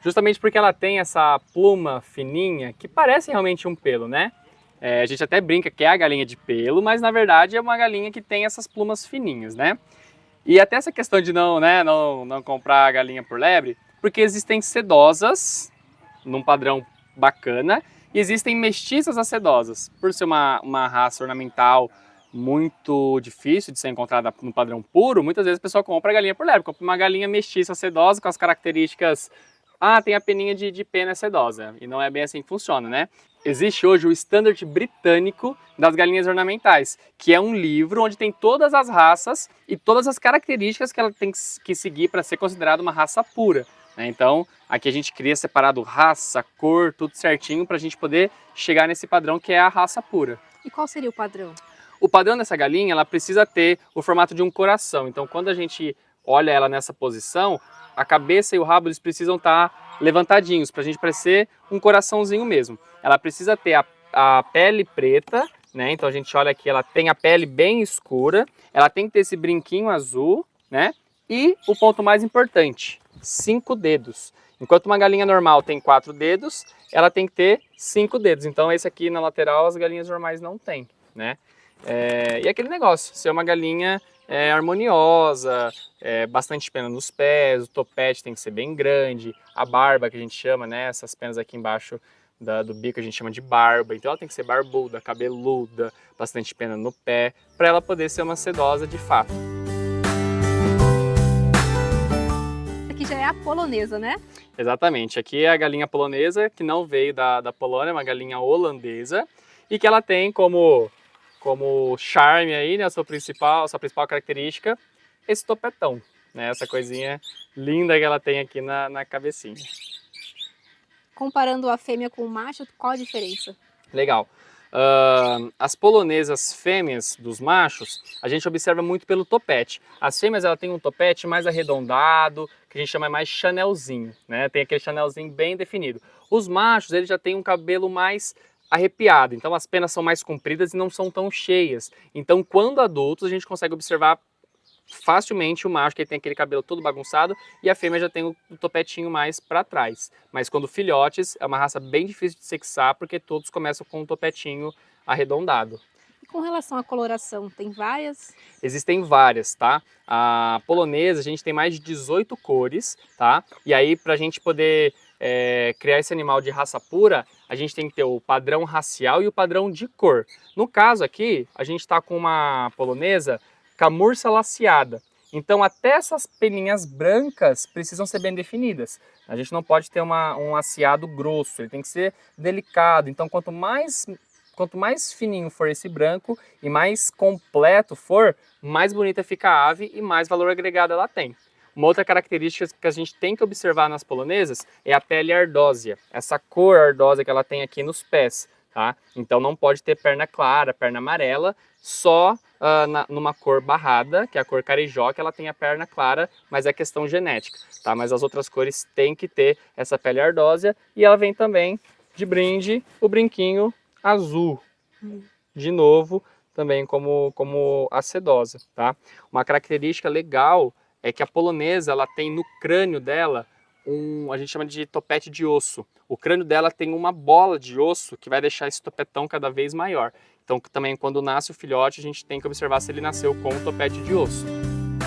[SPEAKER 10] Justamente porque ela tem essa pluma fininha, que parece realmente um pelo, né? A gente até brinca que é a galinha de pelo, mas na verdade é uma galinha que tem essas plumas fininhas, né? E até essa questão de não comprar a galinha por lebre, porque existem sedosas, num padrão bacana, e existem mestiças a sedosas. Por ser uma raça ornamental muito difícil de ser encontrada no padrão puro, muitas vezes a pessoa compra a galinha por lebre, compra uma galinha mestiça sedosa com as características... tem a peninha de pena sedosa, e não é bem assim que funciona, né? Existe hoje o Standard Britânico das Galinhas Ornamentais, que é um livro onde tem todas as raças e todas as características que ela tem que seguir para ser considerada uma raça pura, né? Então, aqui a gente cria separado raça, cor, tudo certinho para a gente poder chegar nesse padrão que é a raça pura.
[SPEAKER 9] E qual seria o padrão?
[SPEAKER 10] O padrão dessa galinha, ela precisa ter o formato de um coração. Então, quando a gente olha ela nessa posição, a cabeça e o rabo eles precisam estar levantadinhos para a gente parecer um coraçãozinho mesmo. Ela precisa ter a pele preta, né? Então a gente olha aqui, ela tem a pele bem escura, ela tem que ter esse brinquinho azul, né? E o ponto mais importante, 5 dedos. Enquanto uma galinha normal tem 4 dedos, ela tem que ter 5 dedos. Então esse aqui na lateral as galinhas normais não têm, né? E aquele negócio, ser uma galinha harmoniosa, bastante pena nos pés, o topete tem que ser bem grande, a barba que a gente chama, né, essas penas aqui embaixo do bico a gente chama de barba, então ela tem que ser barbuda, cabeluda, bastante pena no pé, para ela poder ser uma sedosa de fato.
[SPEAKER 9] Essa aqui já é a polonesa, né?
[SPEAKER 10] Exatamente, aqui é a galinha polonesa, que não veio da Polônia, é uma galinha holandesa, e que ela tem como charme aí, né, a sua principal característica, esse topetão, né, essa coisinha linda que ela tem aqui na cabecinha.
[SPEAKER 9] Comparando a fêmea com o macho, qual a diferença?
[SPEAKER 10] Legal. As polonesas fêmeas dos machos, a gente observa muito pelo topete. As fêmeas ela tem um topete mais arredondado, que a gente chama mais chanelzinho, né, tem aquele chanelzinho bem definido. Os machos, eles já têm um cabelo mais arrepiado, então as penas são mais compridas e não são tão cheias. Então, quando adultos, a gente consegue observar facilmente o macho, que tem aquele cabelo todo bagunçado, e a fêmea já tem o topetinho mais para trás. Mas quando filhotes, é uma raça bem difícil de sexar, porque todos começam com um topetinho arredondado.
[SPEAKER 9] E com relação à coloração, tem várias?
[SPEAKER 10] Existem várias, tá? A polonesa, a gente tem mais de 18 cores, tá? E aí, pra gente poder criar esse animal de raça pura, a gente tem que ter o padrão racial e o padrão de cor. No caso aqui, a gente está com uma polonesa camurça laceada. Então até essas peninhas brancas precisam ser bem definidas. A gente não pode ter um laceado grosso, ele tem que ser delicado. Então quanto mais fininho for esse branco e mais completo for, mais bonita fica a ave e mais valor agregado ela tem. Uma outra característica que a gente tem que observar nas polonesas é a pele ardósia, essa cor ardosa que ela tem aqui nos pés, tá? Então não pode ter perna clara, perna amarela, só numa cor barrada, que é a cor carijó, que ela tem a perna clara, mas é questão genética, tá? Mas as outras cores têm que ter essa pele ardósia e ela vem também de brinde o brinquinho azul, de novo, também como a sedosa, tá? Uma característica legal é que a polonesa, ela tem no crânio dela a gente chama de topete de osso. O crânio dela tem uma bola de osso que vai deixar esse topetão cada vez maior. Então também quando nasce o filhote, a gente tem que observar se ele nasceu com um topete de osso.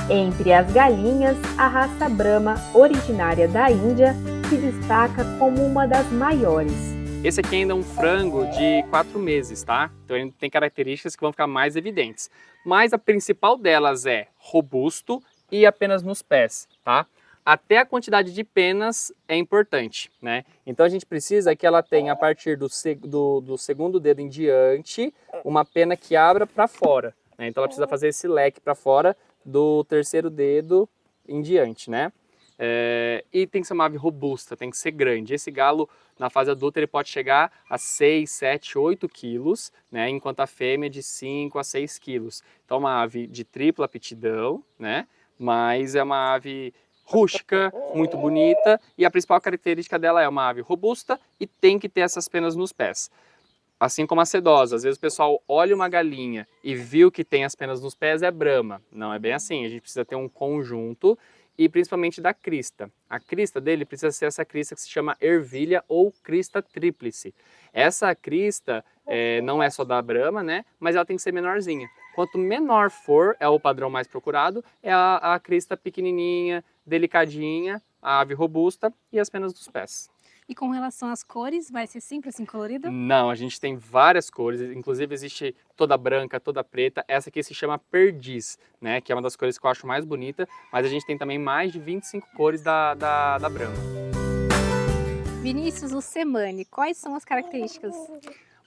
[SPEAKER 2] Entre as galinhas, a raça Brahma, originária da Índia, se destaca como uma das maiores.
[SPEAKER 10] Esse aqui ainda é um frango de 4 meses, tá? Então ele tem características que vão ficar mais evidentes. Mas a principal delas é robusto e apenas nos pés, tá? Até a quantidade de penas é importante, né? Então a gente precisa que ela tenha, a partir do segundo dedo em diante, uma pena que abra para fora, né? Então ela precisa fazer esse leque para fora do terceiro dedo em diante, né? E tem que ser uma ave robusta, tem que ser grande. Esse galo, na fase adulta, ele pode chegar a 6, 7, 8 quilos, né? Enquanto a fêmea é de 5 a 6 quilos. Então, é uma ave de tripla aptidão, né? Mas é uma ave rústica, muito bonita, e a principal característica dela é uma ave robusta e tem que ter essas penas nos pés. Assim como a sedosa, às vezes o pessoal olha uma galinha e viu que tem as penas nos pés, é brama. Não é bem assim, a gente precisa ter um conjunto e principalmente da crista. A crista dele precisa ser essa crista que se chama ervilha ou crista tríplice. Essa crista não é só da brama, né? Mas ela tem que ser menorzinha. Quanto menor for, é o padrão mais procurado, é a crista pequenininha, delicadinha, a ave robusta e as penas dos pés.
[SPEAKER 9] E com relação às cores, vai ser sempre assim colorida?
[SPEAKER 10] Não, a gente tem várias cores, inclusive existe toda branca, toda preta. Essa aqui se chama perdiz, né? Que é uma das cores que eu acho mais bonita, mas a gente tem também mais de 25 cores da brama.
[SPEAKER 9] Vinícius, o Semane, quais são as características?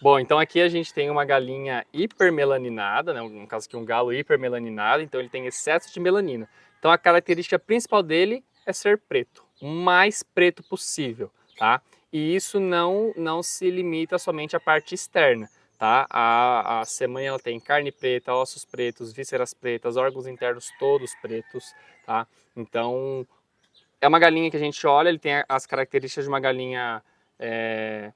[SPEAKER 10] Bom, então aqui a gente tem uma galinha hipermelaninada, né? No caso aqui um galo hipermelaninado, então ele tem excesso de melanina. Então a característica principal dele é ser preto, o mais preto possível. Tá? E isso não se limita somente à parte externa, tá? A semane ela tem carne preta, ossos pretos, vísceras pretas, órgãos internos todos pretos, tá? Então é uma galinha que a gente olha, ele tem as características de uma galinha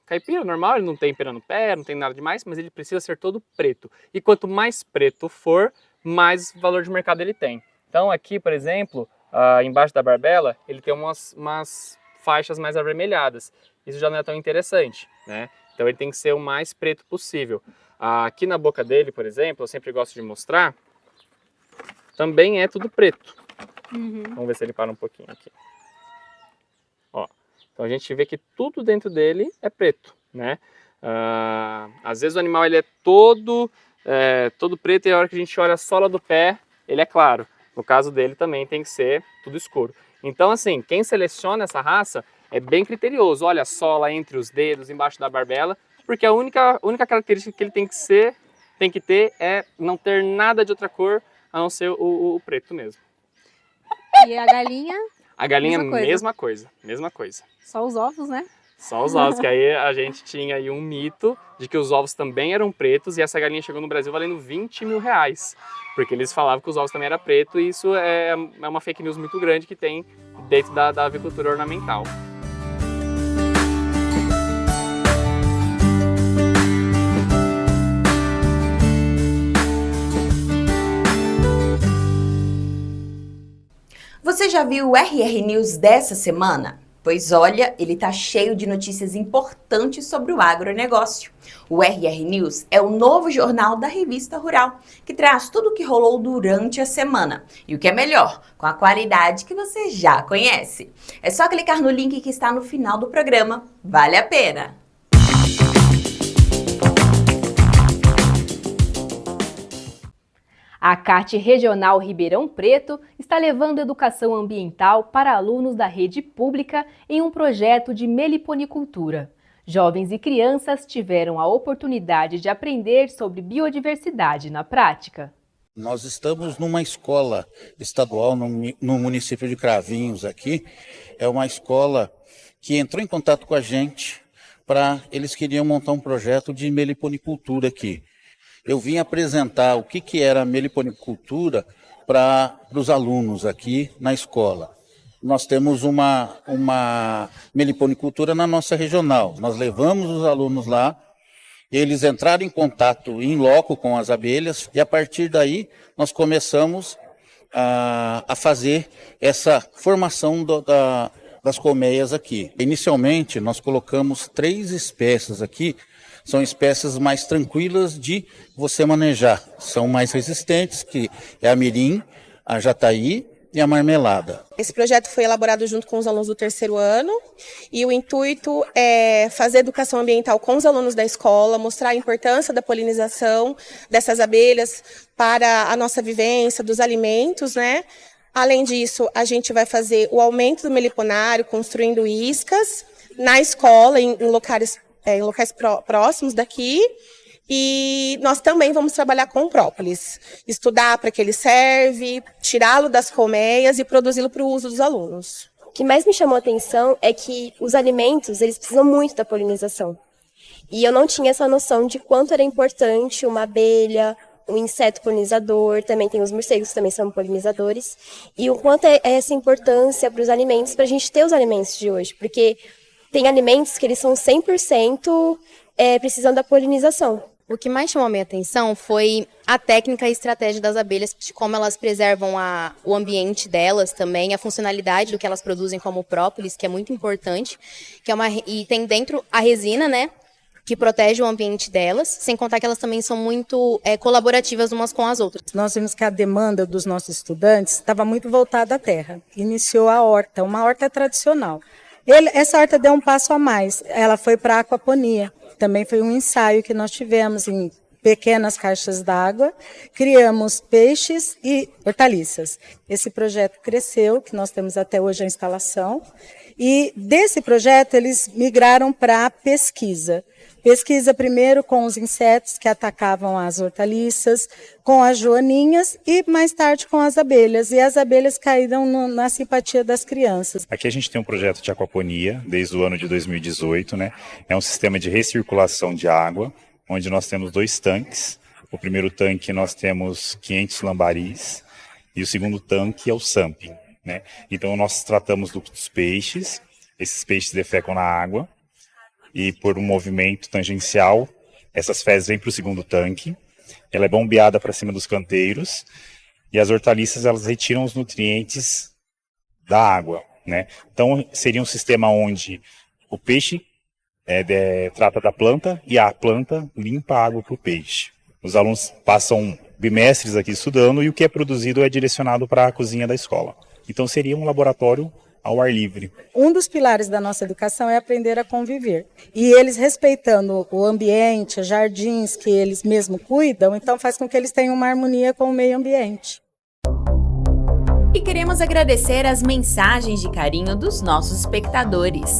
[SPEAKER 10] caipira normal, ele não tem pena no pé, não tem nada demais, mas ele precisa ser todo preto. E quanto mais preto for, mais valor de mercado ele tem. Então aqui, por exemplo, embaixo da barbela, ele tem umas faixas mais avermelhadas. Isso já não é tão interessante, né? Então ele tem que ser o mais preto possível. Aqui na boca dele, por exemplo, eu sempre gosto de mostrar, também é tudo preto. Vamos ver se ele para um pouquinho aqui. Ó, então a gente vê que tudo dentro dele é preto, né? Às vezes o animal ele é todo preto e a hora que a gente olha a sola do pé, ele é claro. No caso dele também tem que ser tudo escuro. Então, assim, quem seleciona essa raça é bem criterioso. Olha a sola entre os dedos, embaixo da barbela, porque a única característica que ele tem que ter é não ter nada de outra cor, a não ser o preto mesmo.
[SPEAKER 9] E a galinha?
[SPEAKER 10] A galinha, mesma coisa.
[SPEAKER 9] Só os ovos, né?
[SPEAKER 10] Só os ovos, que aí a gente tinha aí um mito de que os ovos também eram pretos e essa galinha chegou no Brasil valendo 20 mil reais. Porque eles falavam que os ovos também eram pretos e isso é uma fake news muito grande que tem dentro da avicultura ornamental.
[SPEAKER 1] Você já viu o RR News dessa semana? Pois olha, ele tá cheio de notícias importantes sobre o agronegócio. O RR News é o novo jornal da Revista Rural, que traz tudo o que rolou durante a semana. E o que é melhor, com a qualidade que você já conhece. É só clicar no link que está no final do programa. Vale a pena!
[SPEAKER 2] A CAT Regional Ribeirão Preto está levando educação ambiental para alunos da rede pública em um projeto de meliponicultura. Jovens e crianças tiveram a oportunidade de aprender sobre biodiversidade na prática.
[SPEAKER 11] Nós estamos numa escola estadual no município de Cravinhos aqui. É uma escola que entrou em contato com a gente eles queriam montar um projeto de meliponicultura aqui. Eu vim apresentar o que era a meliponicultura para os alunos aqui na escola. Nós temos uma meliponicultura na nossa regional. Nós levamos os alunos lá, eles entraram em contato in loco com as abelhas e a partir daí nós começamos a fazer essa formação das colmeias aqui. Inicialmente nós colocamos 3 espécies aqui. São espécies mais tranquilas de você manejar. São mais resistentes, que é a mirim, a jataí e a marmelada.
[SPEAKER 12] Esse projeto foi elaborado junto com os alunos do 3º ano e o intuito é fazer educação ambiental com os alunos da escola, mostrar a importância da polinização dessas abelhas para a nossa vivência, dos alimentos, né? Além disso, a gente vai fazer o aumento do meliponário, construindo iscas na escola, em locais próximos daqui, e nós também vamos trabalhar com própolis, estudar para que ele serve, tirá-lo das colmeias e produzi-lo para o uso dos alunos.
[SPEAKER 13] que mais me chamou a atenção é que os alimentos, eles precisam muito da polinização. E eu não tinha essa noção de quanto era importante uma abelha, um inseto polinizador, também tem os morcegos que também são polinizadores, e o quanto é essa importância para os alimentos, para a gente ter os alimentos de hoje, porque tem alimentos que eles são 100% precisando da polinização.
[SPEAKER 14] O que mais chamou a minha atenção foi a técnica e estratégia das abelhas, de como elas preservam o ambiente delas também, a funcionalidade do que elas produzem como própolis, que é muito importante, e tem dentro a resina, né, que protege o ambiente delas, sem contar que elas também são muito colaborativas umas com as outras.
[SPEAKER 15] Nós vimos que a demanda dos nossos estudantes estava muito voltada à terra. Iniciou a horta, uma horta tradicional. Essa horta deu um passo a mais, ela foi para a aquaponia. Também foi um ensaio que nós tivemos em pequenas caixas d'água, criamos peixes e hortaliças. Esse projeto cresceu, que nós temos até hoje a instalação, e desse projeto eles migraram para a pesquisa. Pesquisa primeiro com os insetos que atacavam as hortaliças, com as joaninhas e mais tarde com as abelhas. E as abelhas caíram na simpatia das crianças.
[SPEAKER 16] Aqui a gente tem um projeto de aquaponia desde o ano de 2018, né? É um sistema de recirculação de água, onde nós temos 2 tanques. O primeiro tanque nós temos 500 lambaris e o segundo tanque é o samping, né? Então nós tratamos dos peixes, esses peixes defecam na água e por um movimento tangencial, essas fezes vêm para o segundo tanque, ela é bombeada para cima dos canteiros e as hortaliças elas retiram os nutrientes da água, né? Então seria um sistema onde o peixe trata da planta e a planta limpa a água para o peixe. Os alunos passam bimestres aqui estudando e o que é produzido é direcionado para a cozinha da escola. Então seria um laboratório ao ar livre.
[SPEAKER 15] Um dos pilares da nossa educação é aprender a conviver. E eles respeitando o ambiente, os jardins que eles mesmos cuidam, então faz com que eles tenham uma harmonia com o meio ambiente.
[SPEAKER 1] E queremos agradecer as mensagens de carinho dos nossos espectadores.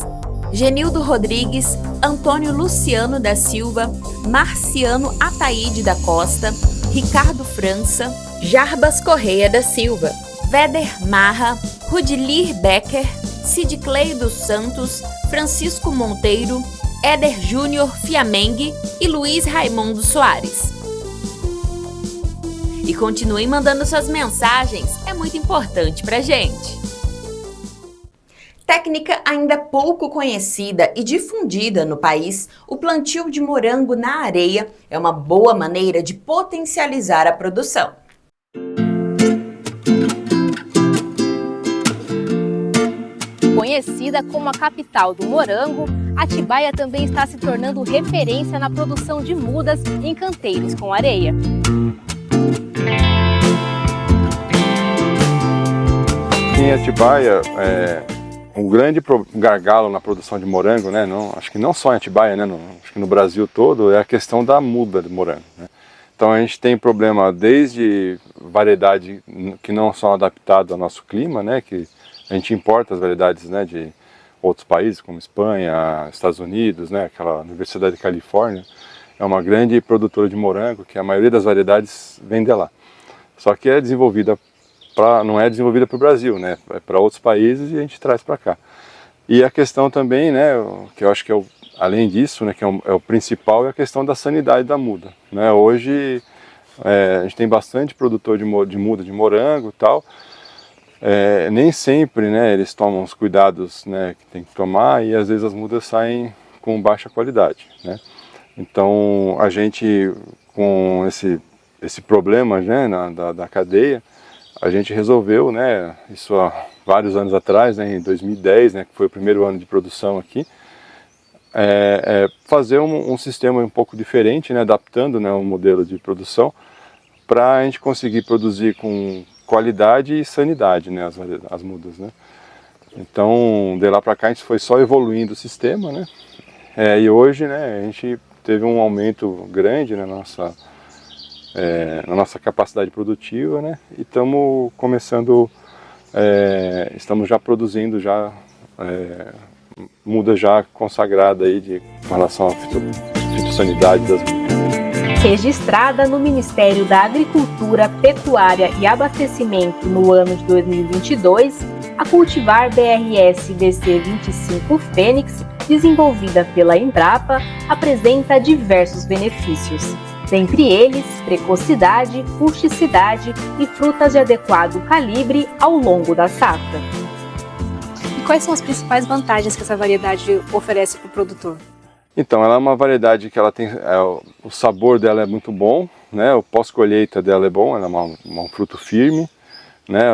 [SPEAKER 1] Genildo Rodrigues, Antônio Luciano da Silva, Marciano Ataíde da Costa, Ricardo França, Jarbas Correia da Silva, Veder Marra, Rudilir Becker, Sidclei dos Santos, Francisco Monteiro, Éder Júnior Fiamengue e Luiz Raimundo Soares. E continuem mandando suas mensagens, é muito importante pra gente. Técnica ainda pouco conhecida e difundida no país, o plantio de morango na areia é uma boa maneira de potencializar a produção.
[SPEAKER 9] Conhecida como a capital do morango, Atibaia também está se tornando referência na produção de mudas em canteiros com areia.
[SPEAKER 7] Em Atibaia, um grande gargalo na produção de morango, né? Acho que não só em Atibaia, né? Acho que no Brasil todo, é a questão da muda de morango, né? Então a gente tem problema desde variedades que não são adaptadas ao nosso clima, né? Que a gente importa as variedades, né, de outros países, como Espanha, Estados Unidos, né? Aquela Universidade de Califórnia é uma grande produtora de morango, que a maioria das variedades vem de lá. Só que é desenvolvida não é desenvolvida para o Brasil, né? É para outros países e a gente traz para cá. E a questão também, né, que eu acho que além disso, né, que é o principal, é a questão da sanidade da muda, né? Hoje a gente tem bastante produtor de muda de morango e tal. Nem sempre, né, eles tomam os cuidados, né, que tem que tomar e às vezes as mudas saem com baixa qualidade, né? Então a gente, com esse problema, né, da cadeia, a gente resolveu, né, isso há vários anos atrás, né, em 2010, né, que foi o primeiro ano de produção aqui, fazer um sistema um pouco diferente, né, adaptando, né, um modelo de produção para a gente conseguir produzir com qualidade e sanidade, né, as mudas, né. Então, de lá para cá a gente foi só evoluindo o sistema, né, e hoje, né, a gente teve um aumento grande na nossa capacidade produtiva, né, e estamos começando, estamos já produzindo muda já consagrada aí com relação à fitossanidade das mudas.
[SPEAKER 2] Registrada no Ministério da Agricultura, Pecuária e Abastecimento no ano de 2022, A cultivar BRS DC25 Fênix, desenvolvida pela Embrapa, apresenta diversos benefícios. Dentre eles, precocidade, rusticidade e frutas de adequado calibre ao longo da safra.
[SPEAKER 9] E quais são as principais vantagens que essa variedade oferece para o produtor?
[SPEAKER 7] Então, ela é uma variedade que ela tem, o sabor dela é muito bom, né? O pós-colheita dela é bom, ela é um fruto firme, né?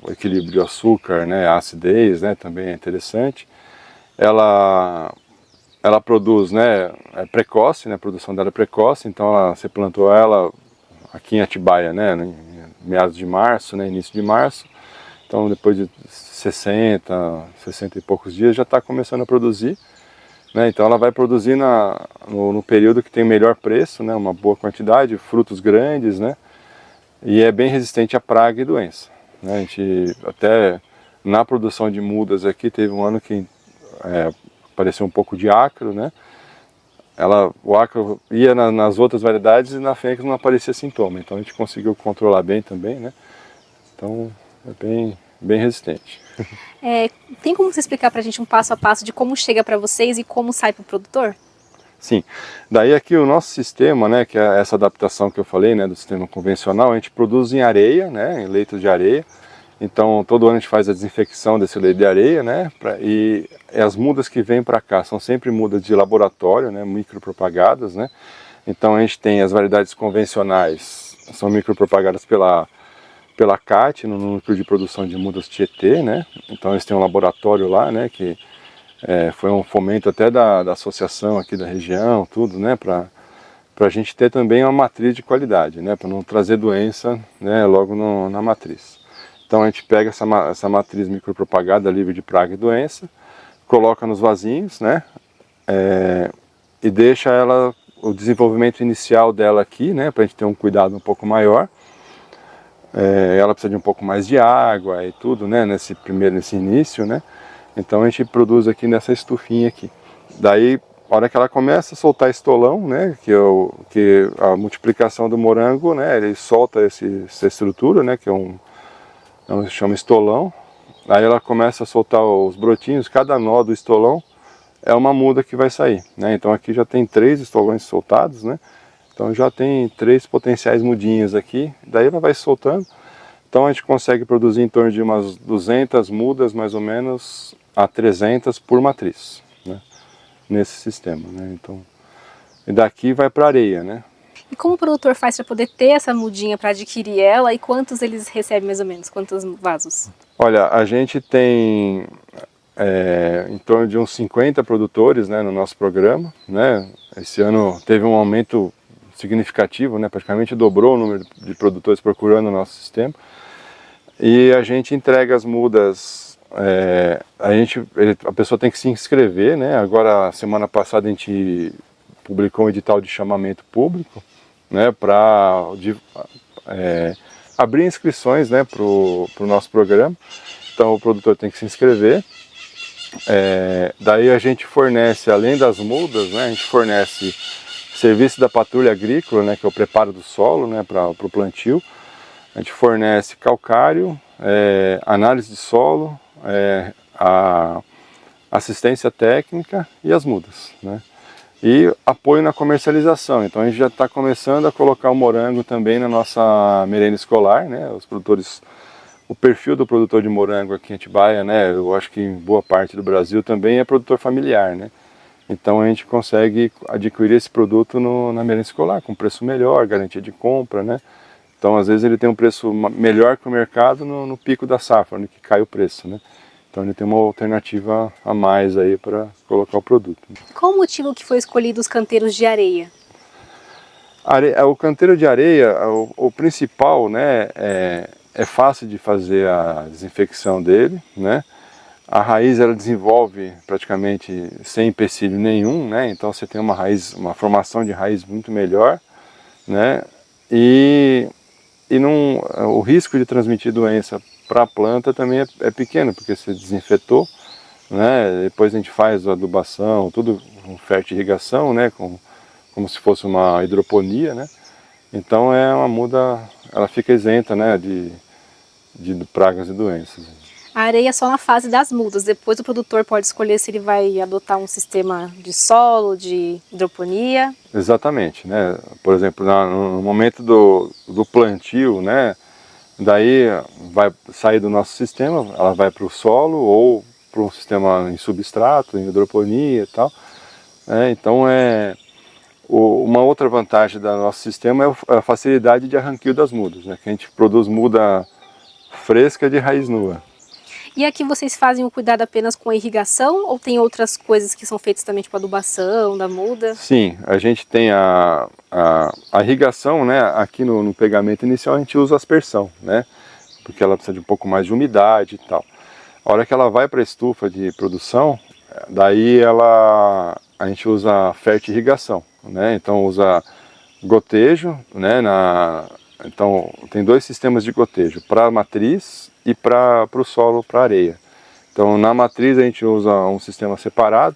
[SPEAKER 7] O equilíbrio de açúcar, né? A acidez, né? Também é interessante. Ela produz, né? É precoce, né? A produção dela é precoce, então você plantou ela aqui em Atibaia, né? Em meados de março, né? Início de março. Então, depois de 60 e poucos dias já está começando a produzir. Né? Então ela vai produzir no período que tem melhor preço, né? Uma boa quantidade, frutos grandes, né? E é bem resistente a praga e doença. Né? A gente até na produção de mudas aqui teve um ano que apareceu um pouco de ácaro, né? O ácaro ia nas outras variedades e na fênix não aparecia sintoma, então a gente conseguiu controlar bem também, né? Então é bem resistente.
[SPEAKER 9] Tem como você explicar para a gente um passo a passo de como chega para vocês e como sai para o produtor?
[SPEAKER 7] Sim, daí aqui o nosso sistema, né, que é essa adaptação que eu falei, né, do sistema convencional, a gente produz em areia, né, em leitos de areia. Então todo ano a gente faz a desinfecção desse leito de areia, né, e as mudas que vêm para cá são sempre mudas de laboratório, né, micropropagadas, né. Então a gente tem as variedades convencionais, são micropropagadas pela CAT, no núcleo de produção de mudas Tietê, né? Então eles têm um laboratório lá, né? Que foi um fomento até da associação aqui da região, tudo, né? Para a gente ter também uma matriz de qualidade, né? Para não trazer doença, né? Logo na matriz. Então a gente pega essa matriz micropropagada livre de praga e doença, coloca nos vasinhos, né? E deixa o desenvolvimento inicial dela aqui, né? Para a gente ter um cuidado um pouco maior. Ela precisa de um pouco mais de água e tudo, né, nesse início, né, então a gente produz aqui nessa estufinha aqui. Daí, a hora que ela começa a soltar estolão, né, que a multiplicação do morango, né, ele solta essa estrutura, né, que se chama estolão, aí ela começa a soltar os brotinhos, cada nó do estolão é uma muda que vai sair, né, então aqui já tem 3 estolões soltados, né. Então já tem 3 potenciais mudinhas aqui, daí ela vai soltando. Então a gente consegue produzir em torno de umas 200 mudas, mais ou menos, a 300 por matriz, né? Nesse sistema, né? Então, e daqui vai para areia, né?
[SPEAKER 9] E como o produtor faz para poder ter essa mudinha para adquirir ela e quantos eles recebem mais ou menos? Quantos vasos?
[SPEAKER 7] Olha, a gente tem em torno de uns 50 produtores, né, no nosso programa, né? Esse ano teve um aumento significativo, né? Praticamente dobrou o número de produtores procurando o nosso sistema. E a gente entrega as mudas, a pessoa tem que se inscrever, né? Agora, semana passada a gente publicou um edital de chamamento público, né? Para abrir inscrições, né? Para o nosso programa. Então o produtor tem que se inscrever. Daí a gente fornece, além das mudas, né? A gente fornece serviço da patrulha agrícola, né, que é o preparo do solo, né, para o plantio. A gente fornece calcário, análise de solo, a assistência técnica e as mudas, né. E apoio na comercialização. Então a gente já está começando a colocar o morango também na nossa merenda escolar, né. Os produtores, o perfil do produtor de morango aqui em Atibaia, né, eu acho que em boa parte do Brasil também é produtor familiar, né. Então a gente consegue adquirir esse produto na merenda escolar, com preço melhor, garantia de compra, né? Então às vezes ele tem um preço melhor que o mercado no pico da safra, no que cai o preço, né? Então ele tem uma alternativa a mais aí para colocar o produto.
[SPEAKER 9] Qual o motivo que foi escolhido os canteiros de areia?
[SPEAKER 7] O canteiro de areia, o principal, né, é fácil de fazer a desinfecção dele, né? A raiz ela desenvolve praticamente sem empecilho nenhum, né? Então você tem uma formação de raiz muito melhor, né? E o risco de transmitir doença para a planta também é pequeno, porque você desinfetou, né? Depois a gente faz a adubação, tudo com fertirrigação, né? Como se fosse uma hidroponia, né? Então é uma muda, ela fica isenta, né? De pragas e doenças.
[SPEAKER 9] A areia é só na fase das mudas, depois o produtor pode escolher se ele vai adotar um sistema de solo, de hidroponia.
[SPEAKER 7] Exatamente, né? Por exemplo, no momento do plantio, né? Daí vai sair do nosso sistema, ela vai para o solo ou para um sistema em substrato, em hidroponia e tal. Então uma outra vantagem do nosso sistema é a facilidade de arranquio das mudas, né? Que a gente produz muda fresca de raiz nua.
[SPEAKER 9] E aqui vocês fazem o cuidado apenas com a irrigação ou tem outras coisas que são feitas também, tipo adubação da muda?
[SPEAKER 7] Sim, a gente tem a irrigação, né? Aqui no pegamento inicial a gente usa aspersão, né? Porque ela precisa de um pouco mais de umidade e tal. A hora que ela vai para a estufa de produção, daí a gente usa fertirrigação, né? Então usa gotejo, né? Então tem 2 sistemas de gotejo, para a matriz e para o solo, para a areia. Então na matriz a gente usa um sistema separado,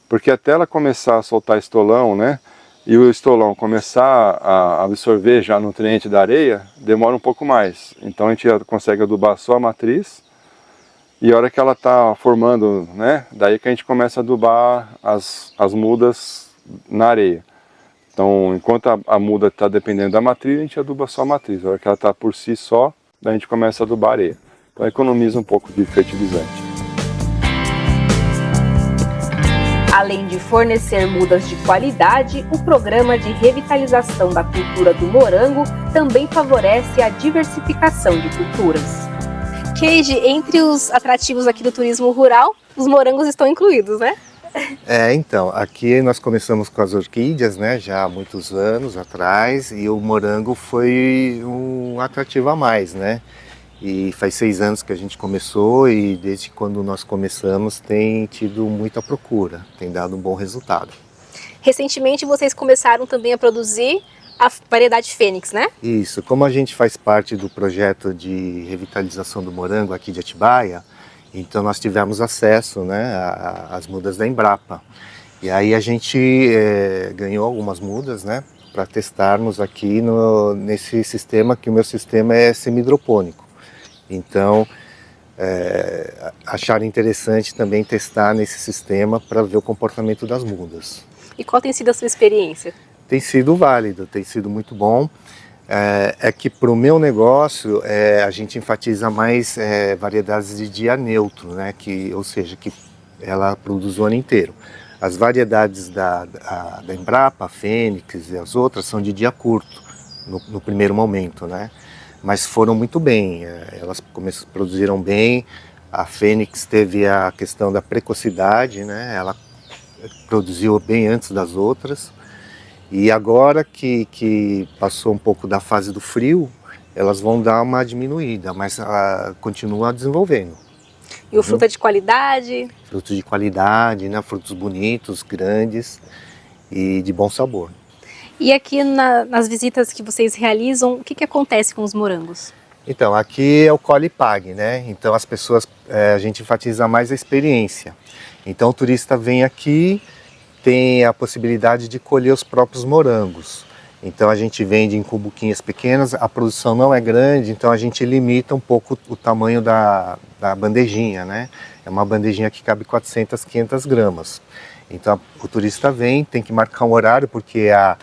[SPEAKER 7] porque até ela começar a soltar estolão, né? E o estolão começar a absorver já nutriente da areia, demora um pouco mais. Então a gente consegue adubar só a matriz, e a hora que ela está formando, né? Daí que a gente começa a adubar as mudas na areia. Então, enquanto a muda está dependendo da matriz, a gente aduba só a matriz. A hora que ela está por si só, daí a gente começa a adubar a areia. Então economiza um pouco de fertilizante.
[SPEAKER 9] Além de fornecer mudas de qualidade, o programa de revitalização da cultura do morango também favorece a diversificação de culturas. Keiji, entre os atrativos aqui do turismo rural, os morangos estão incluídos, né?
[SPEAKER 17] Então, aqui nós começamos com as orquídeas, né, já há muitos anos atrás, e o morango foi um atrativo a mais, né? E faz 6 anos que a gente começou e desde quando nós começamos tem tido muita procura, tem dado um bom resultado.
[SPEAKER 9] Recentemente vocês começaram também a produzir a variedade Fênix, né?
[SPEAKER 17] Isso, como a gente faz parte do projeto de revitalização do morango aqui de Atibaia, então nós tivemos acesso, né, às mudas da Embrapa. E aí a gente ganhou algumas mudas, né, para testarmos aqui nesse sistema, que o meu sistema é semi-hidropônico. Então, acharam interessante também testar nesse sistema para ver o comportamento das mudas.
[SPEAKER 9] E qual tem sido a sua experiência?
[SPEAKER 17] Tem sido válido, tem sido muito bom. É que para o meu negócio a gente enfatiza mais variedades de dia neutro, né? Ou seja, que ela produz o ano inteiro. As variedades da Embrapa, a Fênix e as outras são de dia curto, no primeiro momento, né? Mas foram muito bem, elas produziram bem. A Fênix teve a questão da precocidade, né? Ela produziu bem antes das outras. E agora que passou um pouco da fase do frio, elas vão dar uma diminuída, mas continua desenvolvendo.
[SPEAKER 9] E o fruto é de qualidade?
[SPEAKER 17] Frutos de qualidade, né? Frutos bonitos, grandes e de bom sabor.
[SPEAKER 9] E aqui nas visitas que vocês realizam, o que acontece com os morangos?
[SPEAKER 17] Então, aqui é o colhe e pague, né? Então as pessoas, a gente enfatiza mais a experiência. Então o turista vem aqui, tem a possibilidade de colher os próprios morangos. Então a gente vende em cubuquinhas pequenas, a produção não é grande, então a gente limita um pouco o tamanho da bandejinha, né? É uma bandejinha que cabe 400, 500 gramas. Então o turista vem, tem que marcar um horário porque a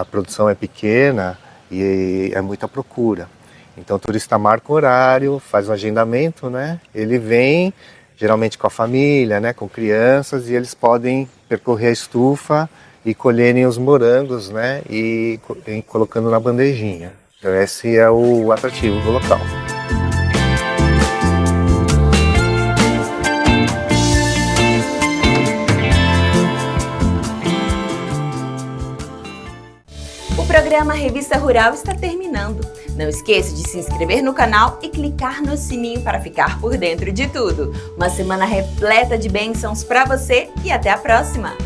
[SPEAKER 17] produção é pequena e é muita procura. Então o turista marca o horário, faz um agendamento, né? Ele vem, geralmente com a família, né? Com crianças, e eles podem percorrer a estufa e colherem os morangos, né? E colocando na bandejinha. Então esse é o atrativo do local.
[SPEAKER 1] O programa Revista Rural está terminando. Não esqueça de se inscrever no canal e clicar no sininho para ficar por dentro de tudo. Uma semana repleta de bênçãos para você e até a próxima!